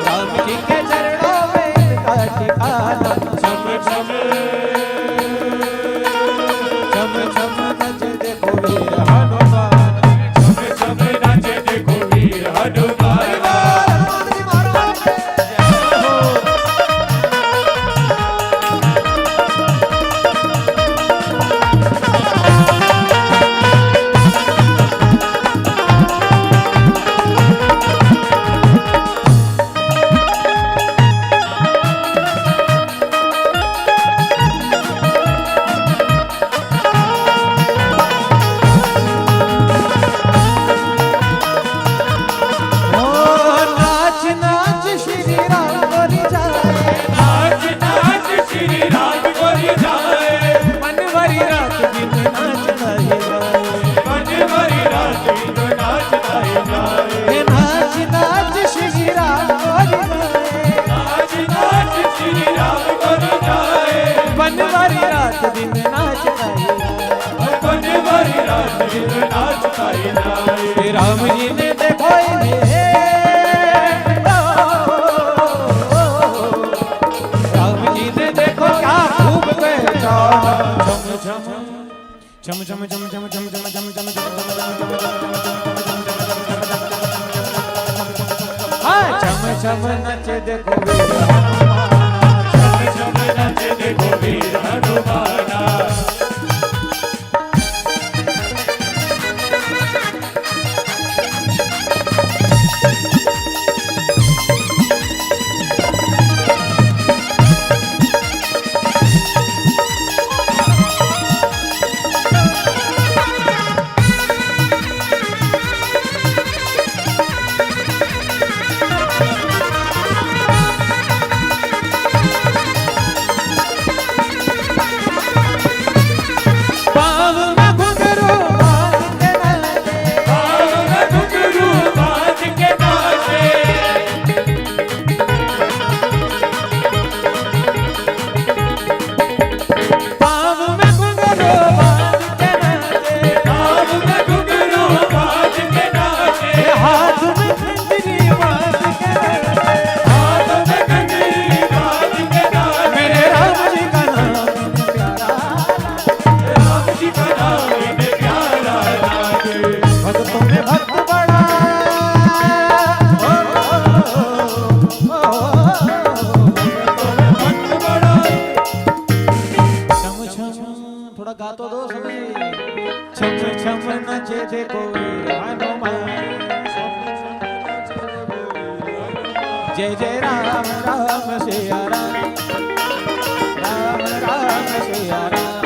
राम जी के चरणों में इनका ठिकाना। छम छम छम छम नच देखो वीर दिन नाचताई बनवारी रात दिन नाचताई जाए। राम जी ने देखो राम जी ने देखो क्या खूब पहचाना चम चम चम चम चम चम चम चम चम चम चम चम नचे देखो चम नचे देखो वीर हनुमाना। जय जय राम राम सिया राम राम राम सिया राम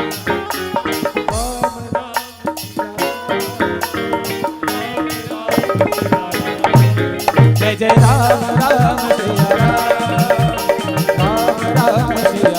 जय जय राम राम सिया राम राम सिया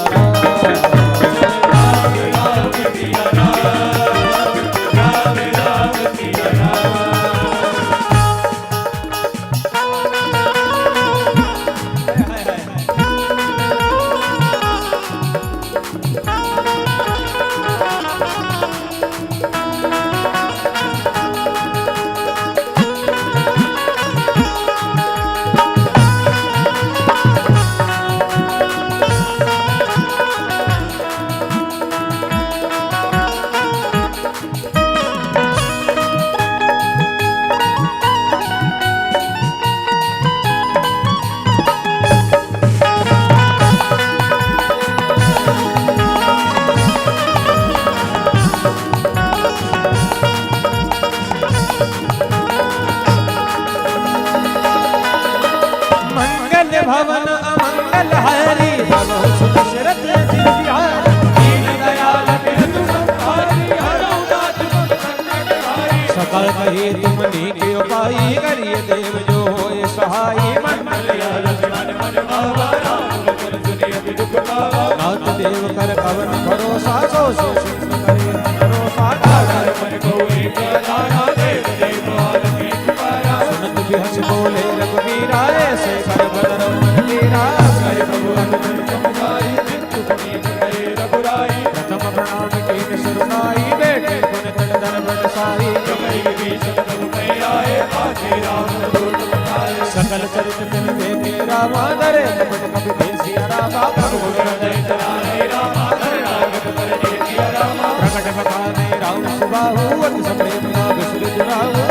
भवन अमंगल हरि भव सुदशरथ जी बिहार दीन दयाल बिरजु संहारी हरौ नाथ मम संकट हारी सकल कहे तुमने के उपाय करिए देव जो होए सहाय मंगल लक्ष्मण मन भावा राम लखन सुनिए दुख पावा नाथ देव कर कवन भरोसा सो सिद्ध करे भरोसा आधार मन को एक आधारा देव देव आलमी पुकारा सुनत बिहस बोले रघुवीरा ऐसे कर बदर प्रथम प्रणाम कीन सुरनाई बेटे पुन तन धन बन साई सकल चरित तिन देखे रामा धरे कपट कपि देसिया रामा प्रकट बखाने राम सुबाहु अति सप्रेम नाग सुर दुराहु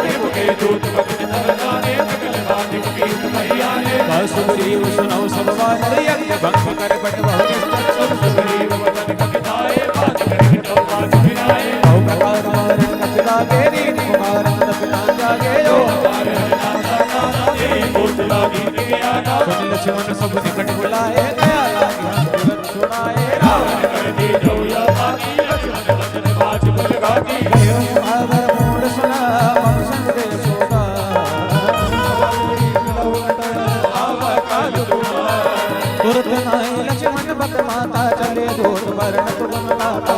सुग्रीव सुनौ सब वानर यज्ञ भंग कर बट बहु निष्ठुर सुर सुग्रीव वदन कपिताए बात कर हितौ बात विनाए बहु प्रकार मारन कपि लागे रीति कुमारन तपिना जागे जो हमारे नाथा दे भूत लागी ज्ञाना सुन लक्ष्मण सब निकट बुलाए दया लागी हनुमत सुनाए रावण कर दी जो या बाकी लक्ष्मण वदन बाज बल गागी भयो आवर मोर सुना मम संग दे सोना तुरत नाय लक्ष्मण बत माता चले दूत वरण तुम लाता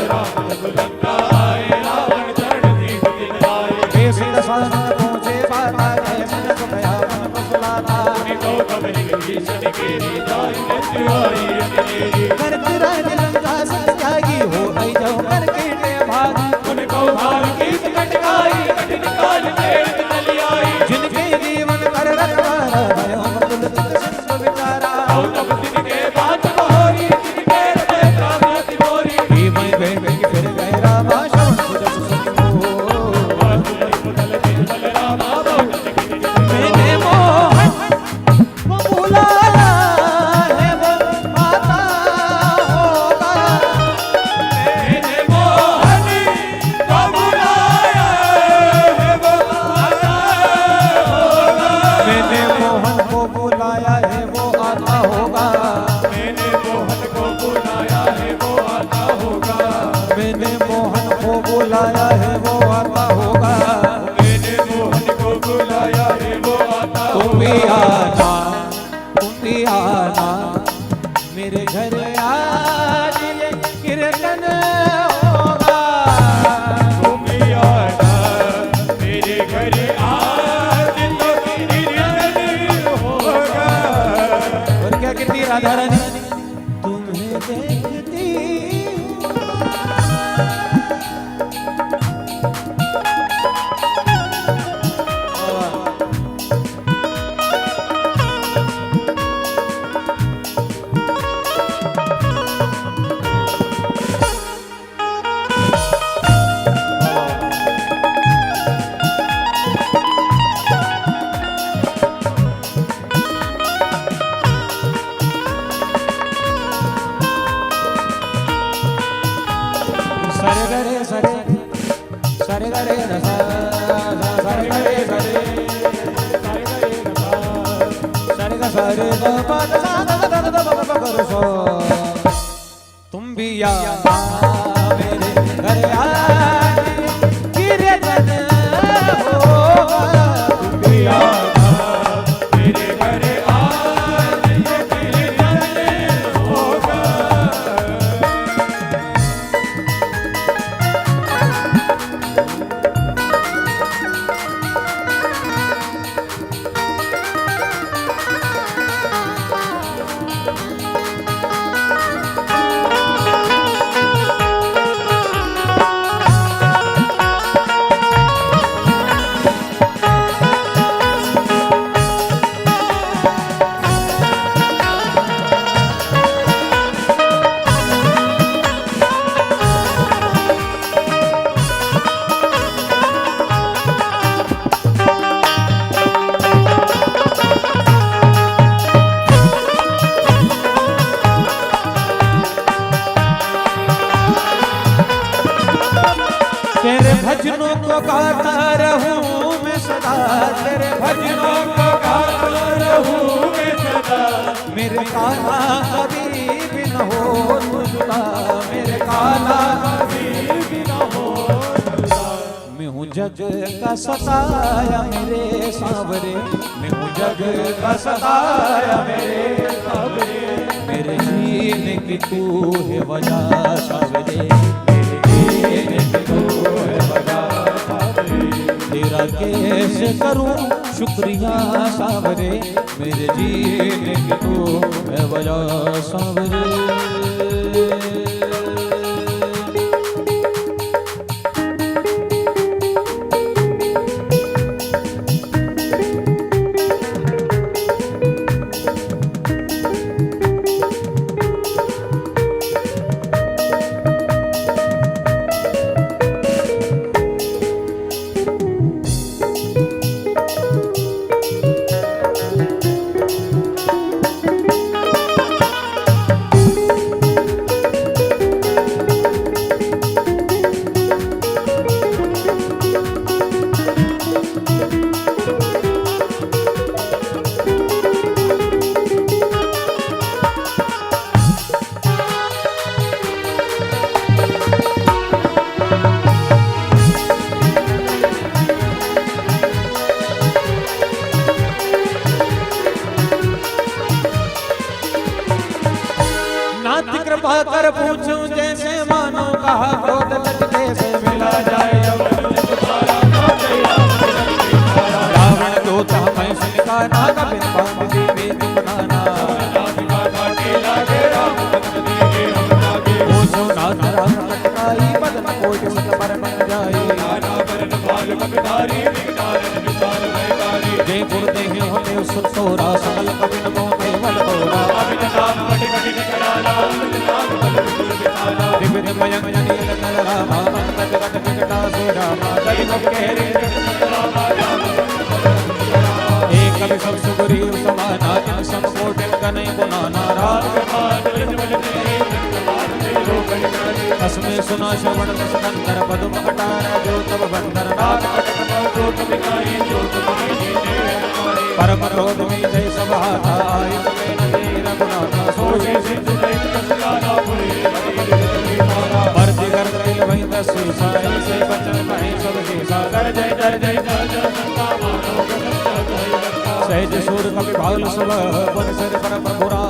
राम लंका आए रावण चरण दीप दिन आए केस दसान पहुंचे बाता जय मन सुखया मन कुशलाता तो तब भीषण केरी जाय मृत्यु आई अंजनेरी करत राज लंका सत्यागी हो मेरे घर आज ये कीर्तन होगा। तुम आना मेरे घर आज तो कीर्तन होगा। और क्या कहती है राधा रानी, तुम्हें देखती सरे गरे सरे सरे गरे रसा सरे गरे सरे सरे गरे रसा सरे ग सरे ग प द सा द द द द प प ग सो। तुम भी आना मेरे घर आज कीर्तन होगा। तुम भी आना मेरे घर आज ये कीर्तन होगा। तेरे भजनों को गाता रहूं मैं सदा, तेरे भजनों को गाता रहूं मैं सदा। मेरे कान्हा कभी भी न हो तू जुदा, मेरे कान्हा कभी भी न हो जुदा। मैं हूँ जग का सताया मेरे सांवरे, मैं हूँ जग का सताया मेरे सांवरे। मेरे जीने की तू है वजह सांवरे, मेरे जीने की तू है वजह सांवरे। तेरा कैसे करूं शुक्रिया सांवरे, मेरे जीने की तू है वजह सांवरे। कृपा कर पूछूं जैसे मानो कहा क्रोध लटके से मिला जाए। रावण दूत हमें सुनका ना कबिन बांध दी वेद बनाना। पूछो नाथ राम कटकाई बदन कोट उठ पर बन जाए। जय गुरुदेव होते सुतोरा सकल कबिन मोते वल तोरा। कभी सब सुग्रीव समाना इन सब कोटिन कने गुनाना। असमें सुना श्रवण दशकंदर पदुम कटार जो तब बंदर नाग परम क्रोध में जय सभाता आयुष में नदी रघुनाथा सोचे सिंधु भरती कर गई वही दसूसा से बचन कहीं सब शेषा कर जय जय जय जय सहज सूर कवि भावल सुबह वन सर पर प्रभुरा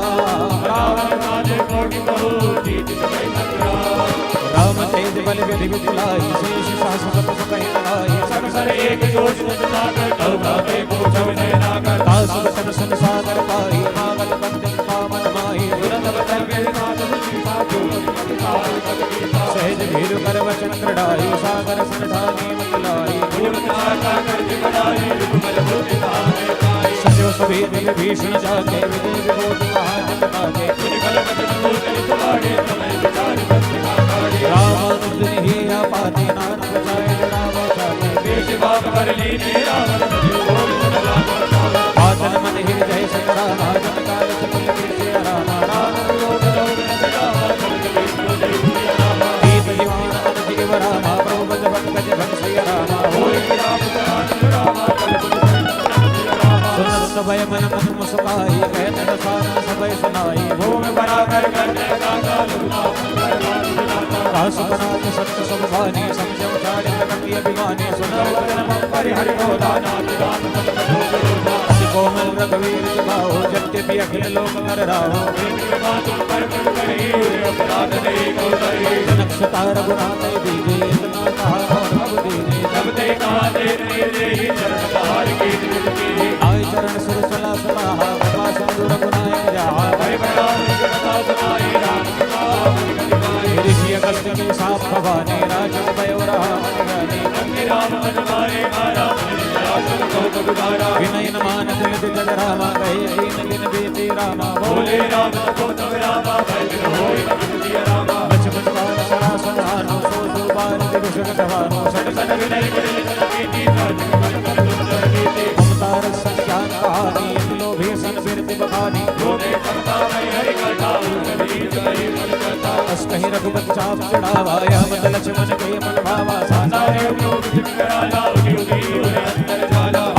रावण काले कोटि कहो जीत गए संग्राम राम तेज बल विधि विपुलाई शेष सास सत कहि आई संसर एक जोश जाकर कौभावे को जवने नागर दास वचन संसागर पाई मागल बंदन पावन माई तुरंत बदल गए नाथ सीता जो सहज भीर कर वचन क्रीड़ाई सागर संधानी मतलाई गुण चाचा कर जिगड़ाई रुकमल भूति ताने पाई सजो सभीर विभीषण जाके विजय विभूति महाजन काजे निकल बचन को चलित बाड़े समय विचार बंद काड़े रामानुजन ही आपाति नाथ बचाए राम चाहे देश बाप कर लीने रावण बलियो बोल चला आतन मन हृदय सकरा जन काल सकल कीर्ति रामा राम लोग लोग नगरा गीत दीवान अनधिक रामा प्रभु बज पंकज भग श्री रामा होय राम राम सुनत सबय मन मन मुस्काई कहत सारा सबय सुनाई भूमि बराबर करने का काल दास बनात सत्य सब भानी समझ उचारे प्रकृति अभिमानी सुनो वचन पंकज हरि को दाना राम अति कोमल रघुवीर सुभाओ जत्य भी अखिल लोक कर राहो जनक सता रघुनाथ दीजे इतना कहा प्रभु दीने आय चरण सुर सला समाहा कृपा सिंधु रघुनाथ जहा ऋषि अगस्त्य के साथ भवानी राजन भयो रहा विनय न मान दिल दिल रामा कहे दीन दिन बेटी रामा बोले राम तब रामा होय रामा बचपन बाल सरा समानो सो सो बाल दिवस गवानो सट सट विनय बेटी अवतार संज्ञान कहानी लोभे सन बिरति बखानी बोले कथा हरि कथा अस कहीं रघुपति चाप चढ़ावा मत लक्ष्मण के मन भावा सारे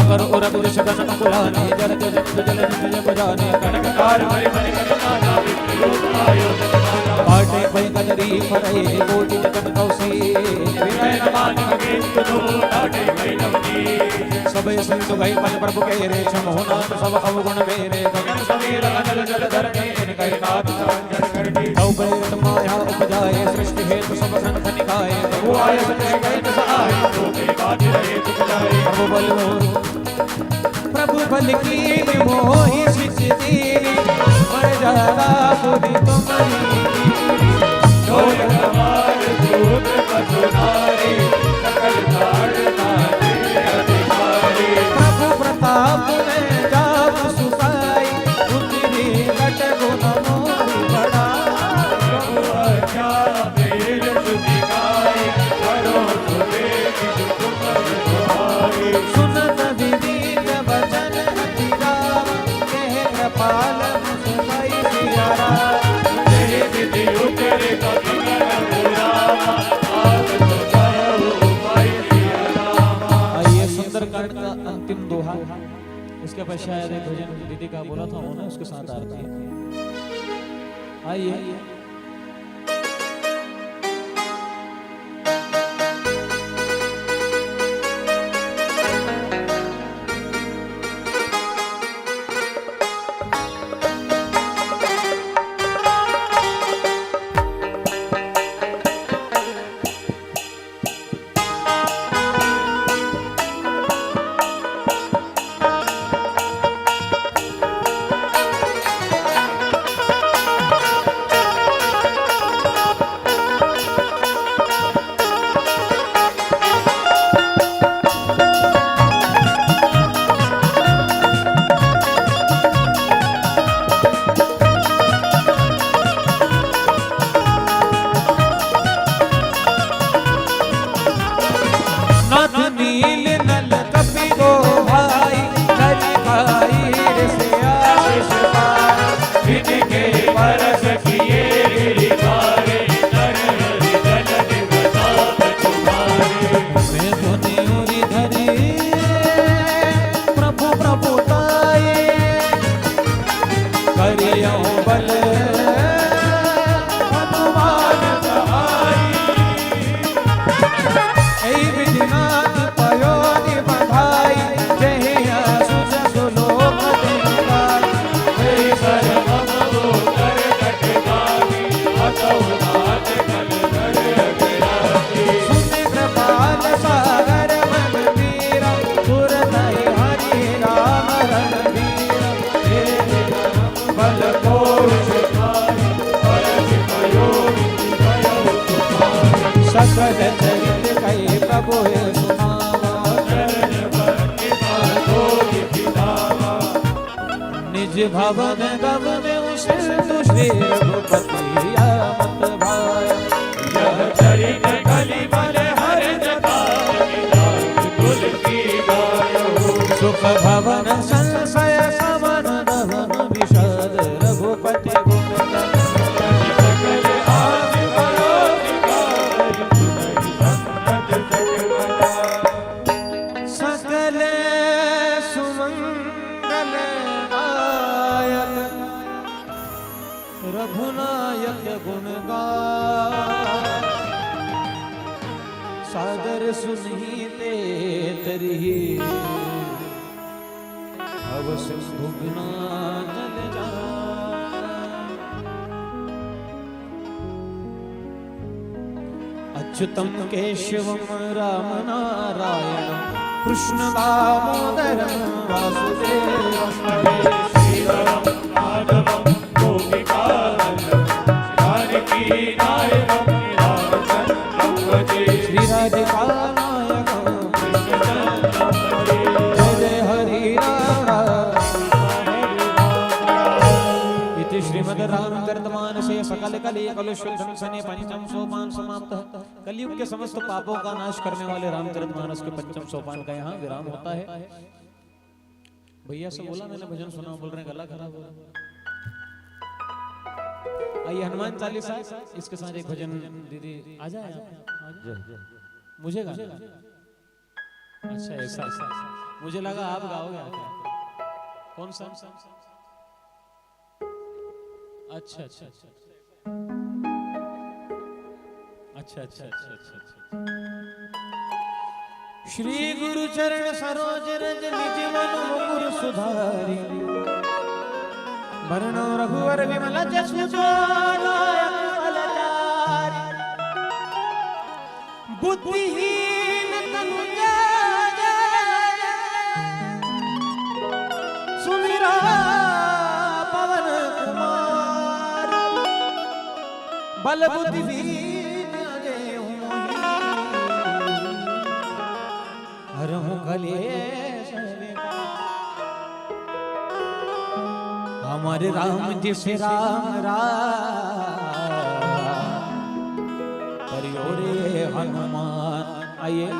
अगर उरग शगन कुलाने जल जल जल जल बजाने कनककार हरि हरि कथा पाटे पै गजरी फरे कोटि जगन कौसी विनय न मान के तुनो डाटे भई नवनी सबे सिंधु गई पद प्रभु के रे छमोना सब अवगुण मेरे गगन समीर अनल जल धरने इनकहि नाथ संजन करनी तौ प्रेत माया उपजाए सृष्टि हेतु सब ग्रंथ निकाये वो आय सते गए सहाय तो के बात रहे तुम जाए प्रभु बल की मोहि सिद्धि मर जागा पुरी तुम्हारी जोय हमार दूत पथुनारी सकल धारना तेरे अधिकारी प्रभु प्रताप में जाप सुखाई उतरी कट गुण मोहि बड़ा प्रभु आज्ञा मेर सुधिकाई करो सुबे की तुम सुहाई सुनत विनीत वचन अति राम कह कृपाल मुझ सिया राम तेरे विधि उतरे कभी न पुरावा आप तो कहो भाई सिया रामा आइए सुंदरकांड का अंतिम दोहा इसके पश्चात एक भजन दीदी का बोला था उन्होंने उसके साथ आरती है। आइए पद चरित कई प्रभु सुनावा निज भवन गवन सिंधु श्री रघुपति आमत भाया यह चरित कलिबल हर जगह कुल की गायो सुख भवन संशय समन दहन विषद रघुपति गुण सकल आदि परोधिकार संगत जगमगा सकल सुमंगल नायक रघुनायक गुण गाय सादर सुनीते तरी भव सिंधु बिना जल जाय अच्युतम केशवम राम नारायण कृष्ण दामोदरम वासुदेवम श्रीधरम माधवम गोपिकावल्लभम जानकी नायकम रामचंद्रम भजे श्री राधिका नायकम कृष्णचंद्रम हरे जय जय हरि राम इति श्रीमद् रामचरितमानसे सकल कली कलुषोद्धन सने पंचम सोपान समाप्तः। कलयुग के समस्त पापों का नाश करने वाले रामचरितमानस के पंचम सोपान का यहाँ विराम होता है। भैया से बोला मैंने भजन सुना, बोल रहे हैं गला खराब हो रहा। आइए हनुमान चालीसा इसके साथ एक भजन दीदी आ जाए आप। मुझे गाना अच्छा ऐसा मुझे लगा आप गाओगे आके। कौन सा अच्छा अच्छा अच्छा अच्छा अच्छा अच्छा अच्छा श्री गुरु चरण सरोज रज निज मन मुकुर सुधारी वर्ण रघुवर विमल जसु बुद्धिहीन तनु जागे सुमिरा पवन कुमार बल बुद्धि हरहु कलेश हमारे राम जी से राम परियोरे हनुमान। आइए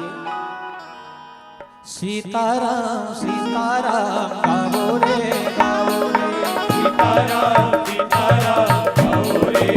सीताराम सीताराम गाओ रे सीताराम सीताराम गाओ रे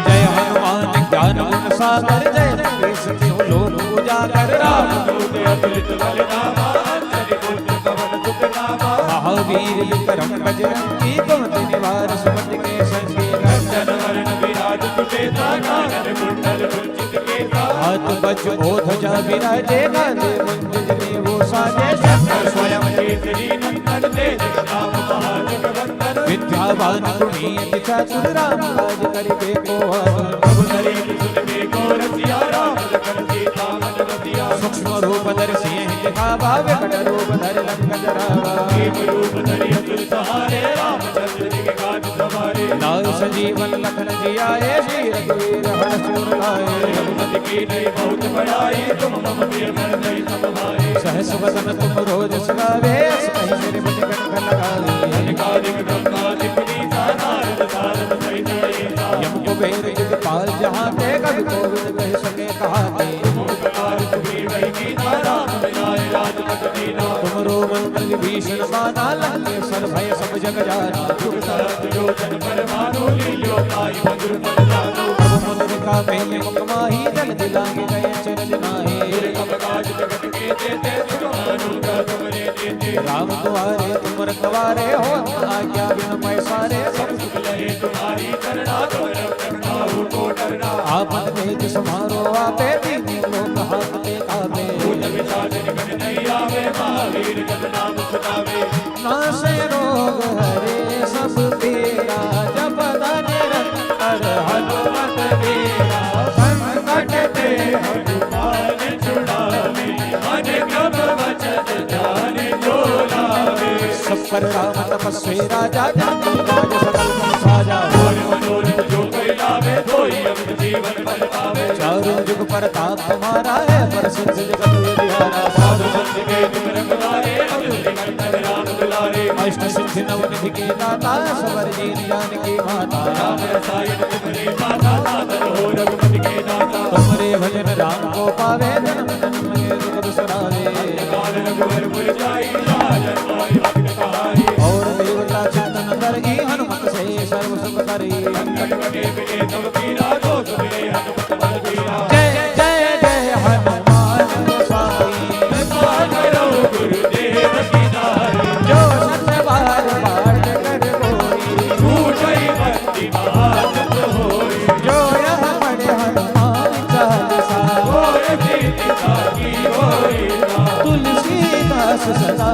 जय हनुमान ज्ञान गुण सागर जय कृष्ण लोक उजागर राम दूत अतुलित बलधामा अंजनी पुत्र पवन सुत नामा महावीर विक्रम बजरंगी कुमति निवार सुमति के संगी कंचन वरण विराज सुबेसा कानन कुंडल कुंचित केसा हाथ बज ओध जा विराजे गाजे मंजिल में वो साजे शंकर स्वयं केसरी नंदन तेज प्रताप महाजगवंदन विद्यावान गुणी चातुर राम काज करिबे को प्रभुधरि सुनबे को रसिया राम लखन सीता मन बसिया सूक्ष्म रूप धर सिंह दिखावा विकट रूप धर लंक जरावा एक रूप धरि असुर सहारे रामचंद्र जी के काज सवारे लाल संजीवन लखन जियाए श्री रघुवीर हर सिर लाए रघुपति की नई बहुत बड़ाई तुम मम प्रिय भर नहीं सब भाई सहस वदन तुम रोज सुनावे कहीं मेरे मन कंठ लगावे अधिकारिक ब्रह्मादिक नीता नारद सारद सहित ईसा यम को बेर जित पाल जहाँ ते कभी कोविद कह सके कहाते उपकार सुग्रीव वही कीना राम मिलाए राजपथ दीना तुमरो मंत्र विभीषण बाना लंके सर भय सब जग जाना जुग सहस्र योजन पर मानो लील्यो ताई मधुर फल जानो प्रभु मधुर का मेले मुकमाही जल दिलांगे गए चरण नाहे दुर्गम काज जगत के देते सुजानु का तुमरे देते राम द्वारे तुम रखवारे हो आज्ञा बिन पैसारे सब सुख लहे तुम्हारी करना तुम रखना हो तो डरना आपन तेज समारो आपे दीनी लोक हाथ ते काबे भूत विशाल निकट नहीं आवे महावीर जब नाम सुनावे नासे रोग हरे सब पीरा जपद निरंतर हनुमत वीरा संकट ते हनुमान छुड़ावे मन क्रम वचन ध्यान जो लावे सब पर राम तपस्वी राजा जाति राज सकल तुम साजा और मनोरथ जो कोई लावे धोई अमित जीवन फल पावे चारों प्रताप तुम्हारा है, प्रसिद्ध जगत विहारा। साधु संत के तुम रखवारे, अवधि कंदन राम दुलारे। अष्ट सिद्धि नवनिधि के दाता, सबर दीन जानकी माता। राम रसायन तुमरे माता, साधन हो रघुपति के दाता। तुमरे भजन राम को पावे, जन्म जन्म के दुख बिसरावे। काल रघुवर पुर जाई, राजन माई भक्त कहाई। और देवता चिंतन करी, हनुमत से सर्व सुख करी। संकट कटे बिने तब पीरा, दोष बिने हनुमत बलबीरा। जय जय जय हनुमान गोसाई, कृपा करो गुरुदेव की नाई। जो सत बार बाट कर कोई, छूटई बंदी महाजन होई। जो यह पढ़े हनुमान चालीसा। होय सीता की होई ना। तुलसीदास सदा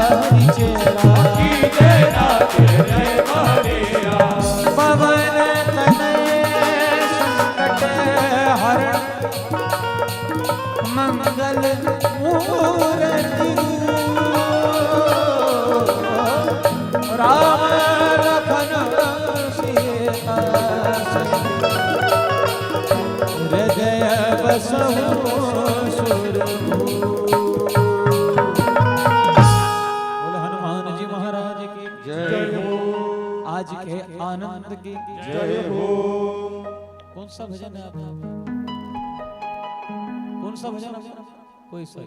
चेरा, की जय नाथ जय मारिया। पवन तनय संकट हरण, मंगल मूर्ति। राम लखन सीता हृदय बसहु सुरभूप। बोलो हनुमान जी महाराज की जय हो। आज के आनंद की जय हो। कौन सा भजन है आपका? कौन सा भजन है? कोई सा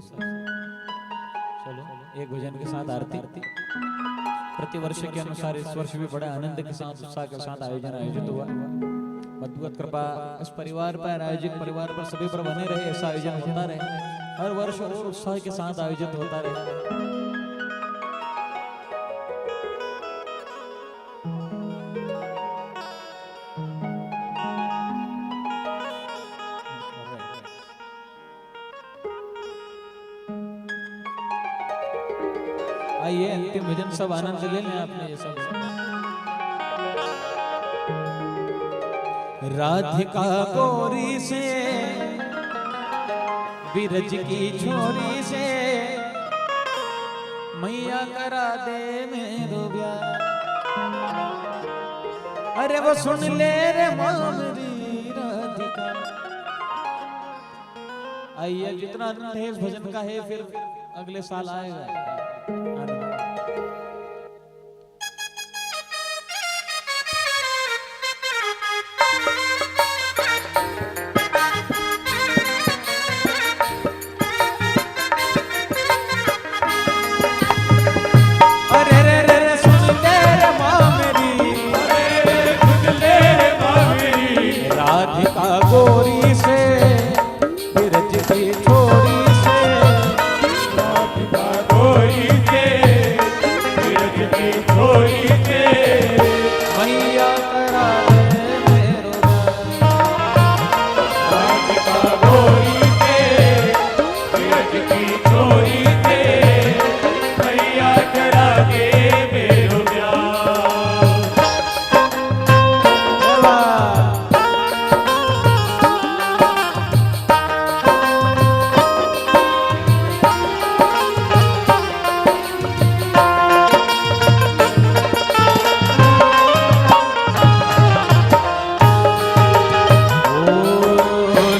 चलो एक भजन के साथ आरती। प्रति वर्ष के अनुसार इस वर्ष भी बड़ा आनंद के साथ उत्साह के साथ आयोजित हुआ। भगवत कृपा इस परिवार पर, आयोजित परिवार पर, सभी पर बने रहे। ऐसा आयोजन होता रहे, हर वर्ष और उत्साह के साथ आयोजित होता रहे। आइए अंतिम भजन सब आनंद ले लें आपने ये सब। राधिका गोरी से, बिरज की छोरी से, मैया करा दे मेरो ब्याह। अरे वो सुन ले रे मामरी राधिका। आइए जितना आनंद है इस भजन का है, फिर अगले साल आएगा। अरे रे रे रे सुन ले रे मामेरी, सुन ले मामेरी। राधिका गोरी से, बिरज की छोरी से, राधिका गोरी से, बिरज की छोरी से, मैया करा दे मेरो ब्याह। राधिका गोरी से, बिरज की छोरी से, मैया करा दे मेरो ब्याह। चला।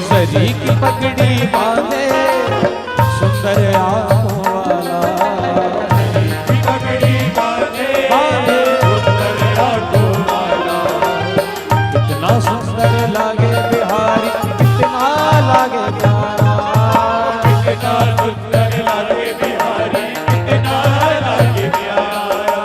सरी की पगड़ी बांधे, सुंदर आंखों वाला। पगड़ी बांधे, सुंदर आंखों वाला। कितना सुंदर लागे बिहारी, कितना लागे प्यारा। कितना सुंदर लागे बिहारी, कितना लागे प्यारा।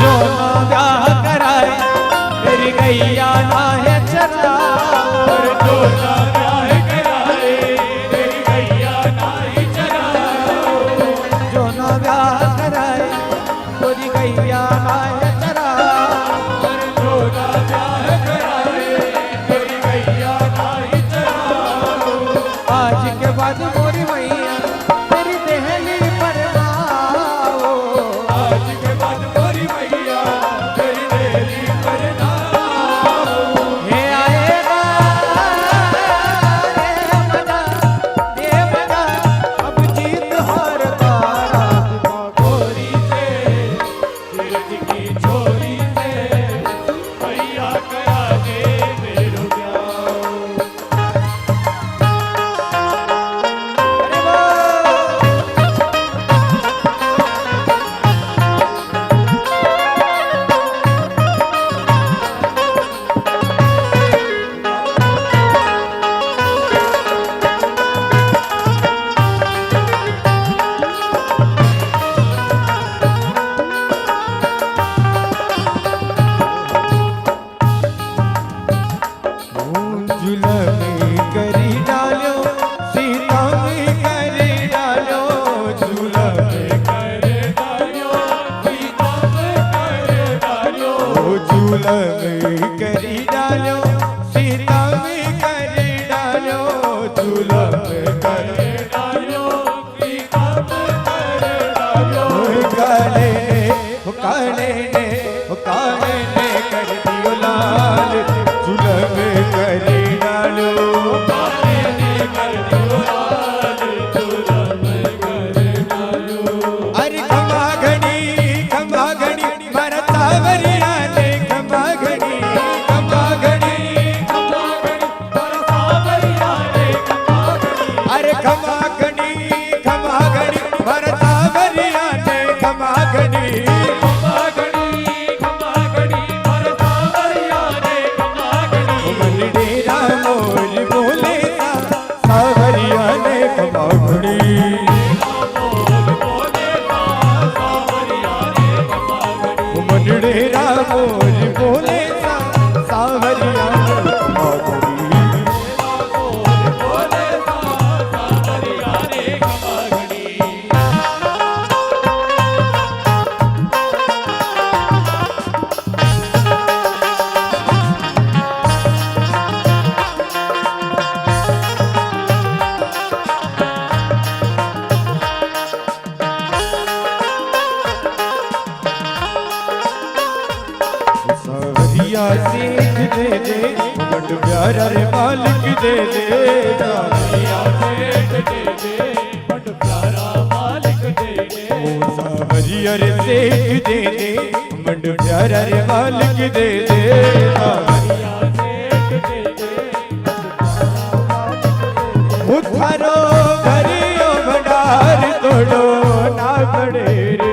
जो ना ब्याह कराए, तेरी गैया ना है चरा। और जो ना ब्याह कराए, तेरी गैया नाई चराओ। जो ना ब्याह कराए, तेरी गैया ना है चरा। और जो ना ब्याह कराए, तेरी गैया नाई चराओ। आज के बाद मोरी मैया तेरी देहली जुलम करे डालो की कम करे डालो काले ने कर दियो लाल जुलम करे डालो काले ने कर दियो लाल जुलम करे डालो अरे खमा घड़ी मारा सावरिया ने खमा घड़ी मारा सावरिया ने अरे खमा घड़ी मारा सावरिया ने खमा घड़ी डेरा मोल बोले सावरिया ने खमा घड़ी डेरा मोल बोले सावरिया ने खमा घड़ी सावरिया सीख दे दे बड़ प्यारा रे मालिक दे दे सावरिया सीख दे दे बड़ प्यारा मालिक दे दे ओ सावरिया रे सीख दे दे बड़ प्यारा रे मालिक दे दे सावरिया सीख दे दे उठारो घरियो भंडार तोड़ो ना पड़े रे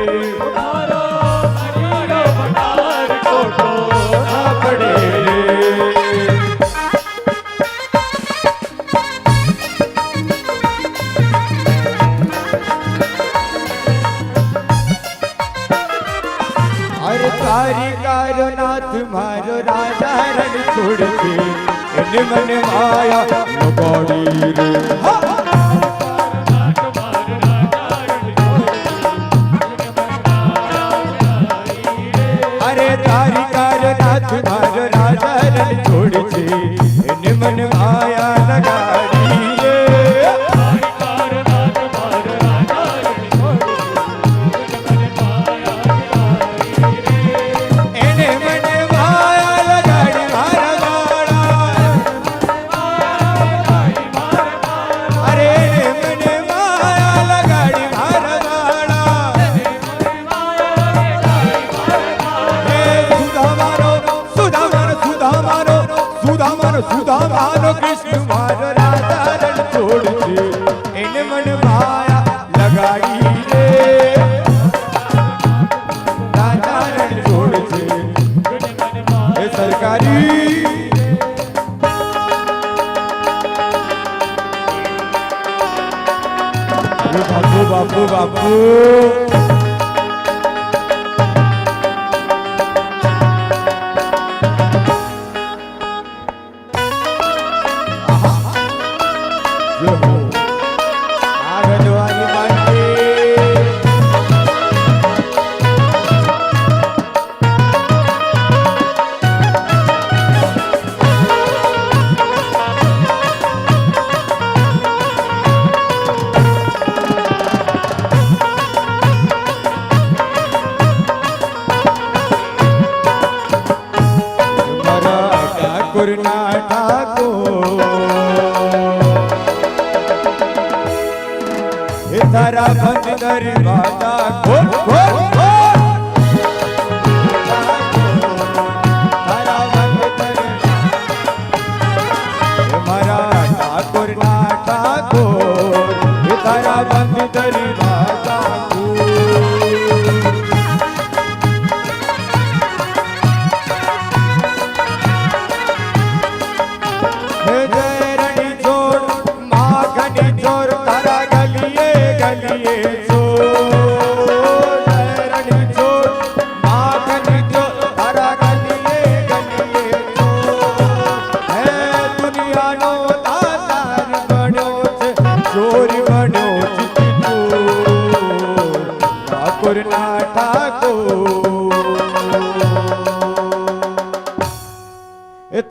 कारिकारो नाथ मारो राजा रण छोड़ के इन मन माया लगाड़ी रे अरे कारिकारो नाथ मारो राजा रण छोड़ के इन मन माया लगाड़ी रे सुधामानो कृष्ण मारो राधा रण छोड़ दे इन मन माया लगाई रे राधा रण छोड़ दे ए सरकारी बापू बापू बापू तारा बंद दरवाजा खोल खोल खोल तारा बंद दरवाजा हमारा ठाकुर ना ठाकुर तारा बंद दरवाजा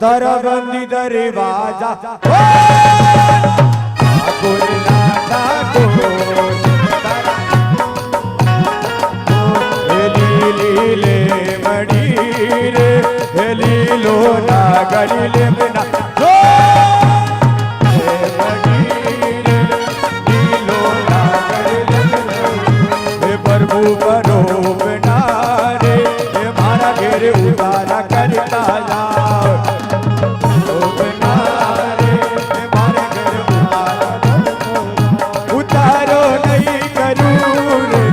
तारा बंदी दरवाजा करी ले बिना जो प्रभु बरो बिना रे मारा घेर उतारा करता जा बिना रे मारा घेर उतारो नहीं करूँ रे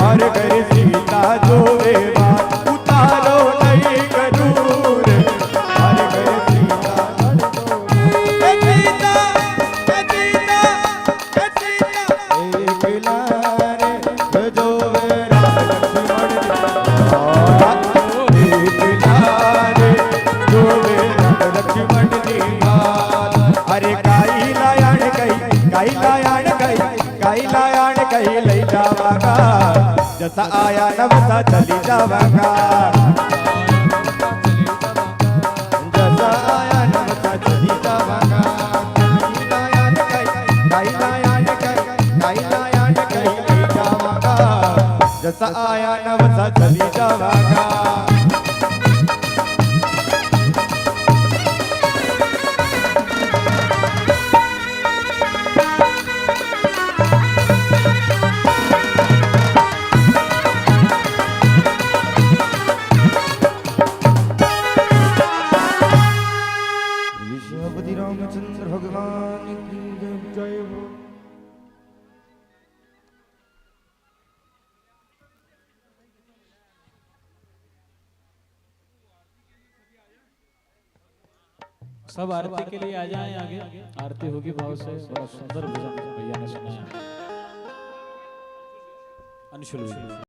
मारे घर सीता जो उतारो नहीं करूँ रे मारे घर सीता अरे काई लायान कई लई जावागा जसा आया नवसा चली जावागा जसा आया नवसा चली जावागा काई लायान कई लई जावागा जसा आया नवसा चली जावागा रामचंद्र भगवान की जय हो। सब आरती के लिए आ जाएं आगे, आरती होगी भाव से। बड़ा सुंदर भजन भैया ने सुनाया। अंशुल।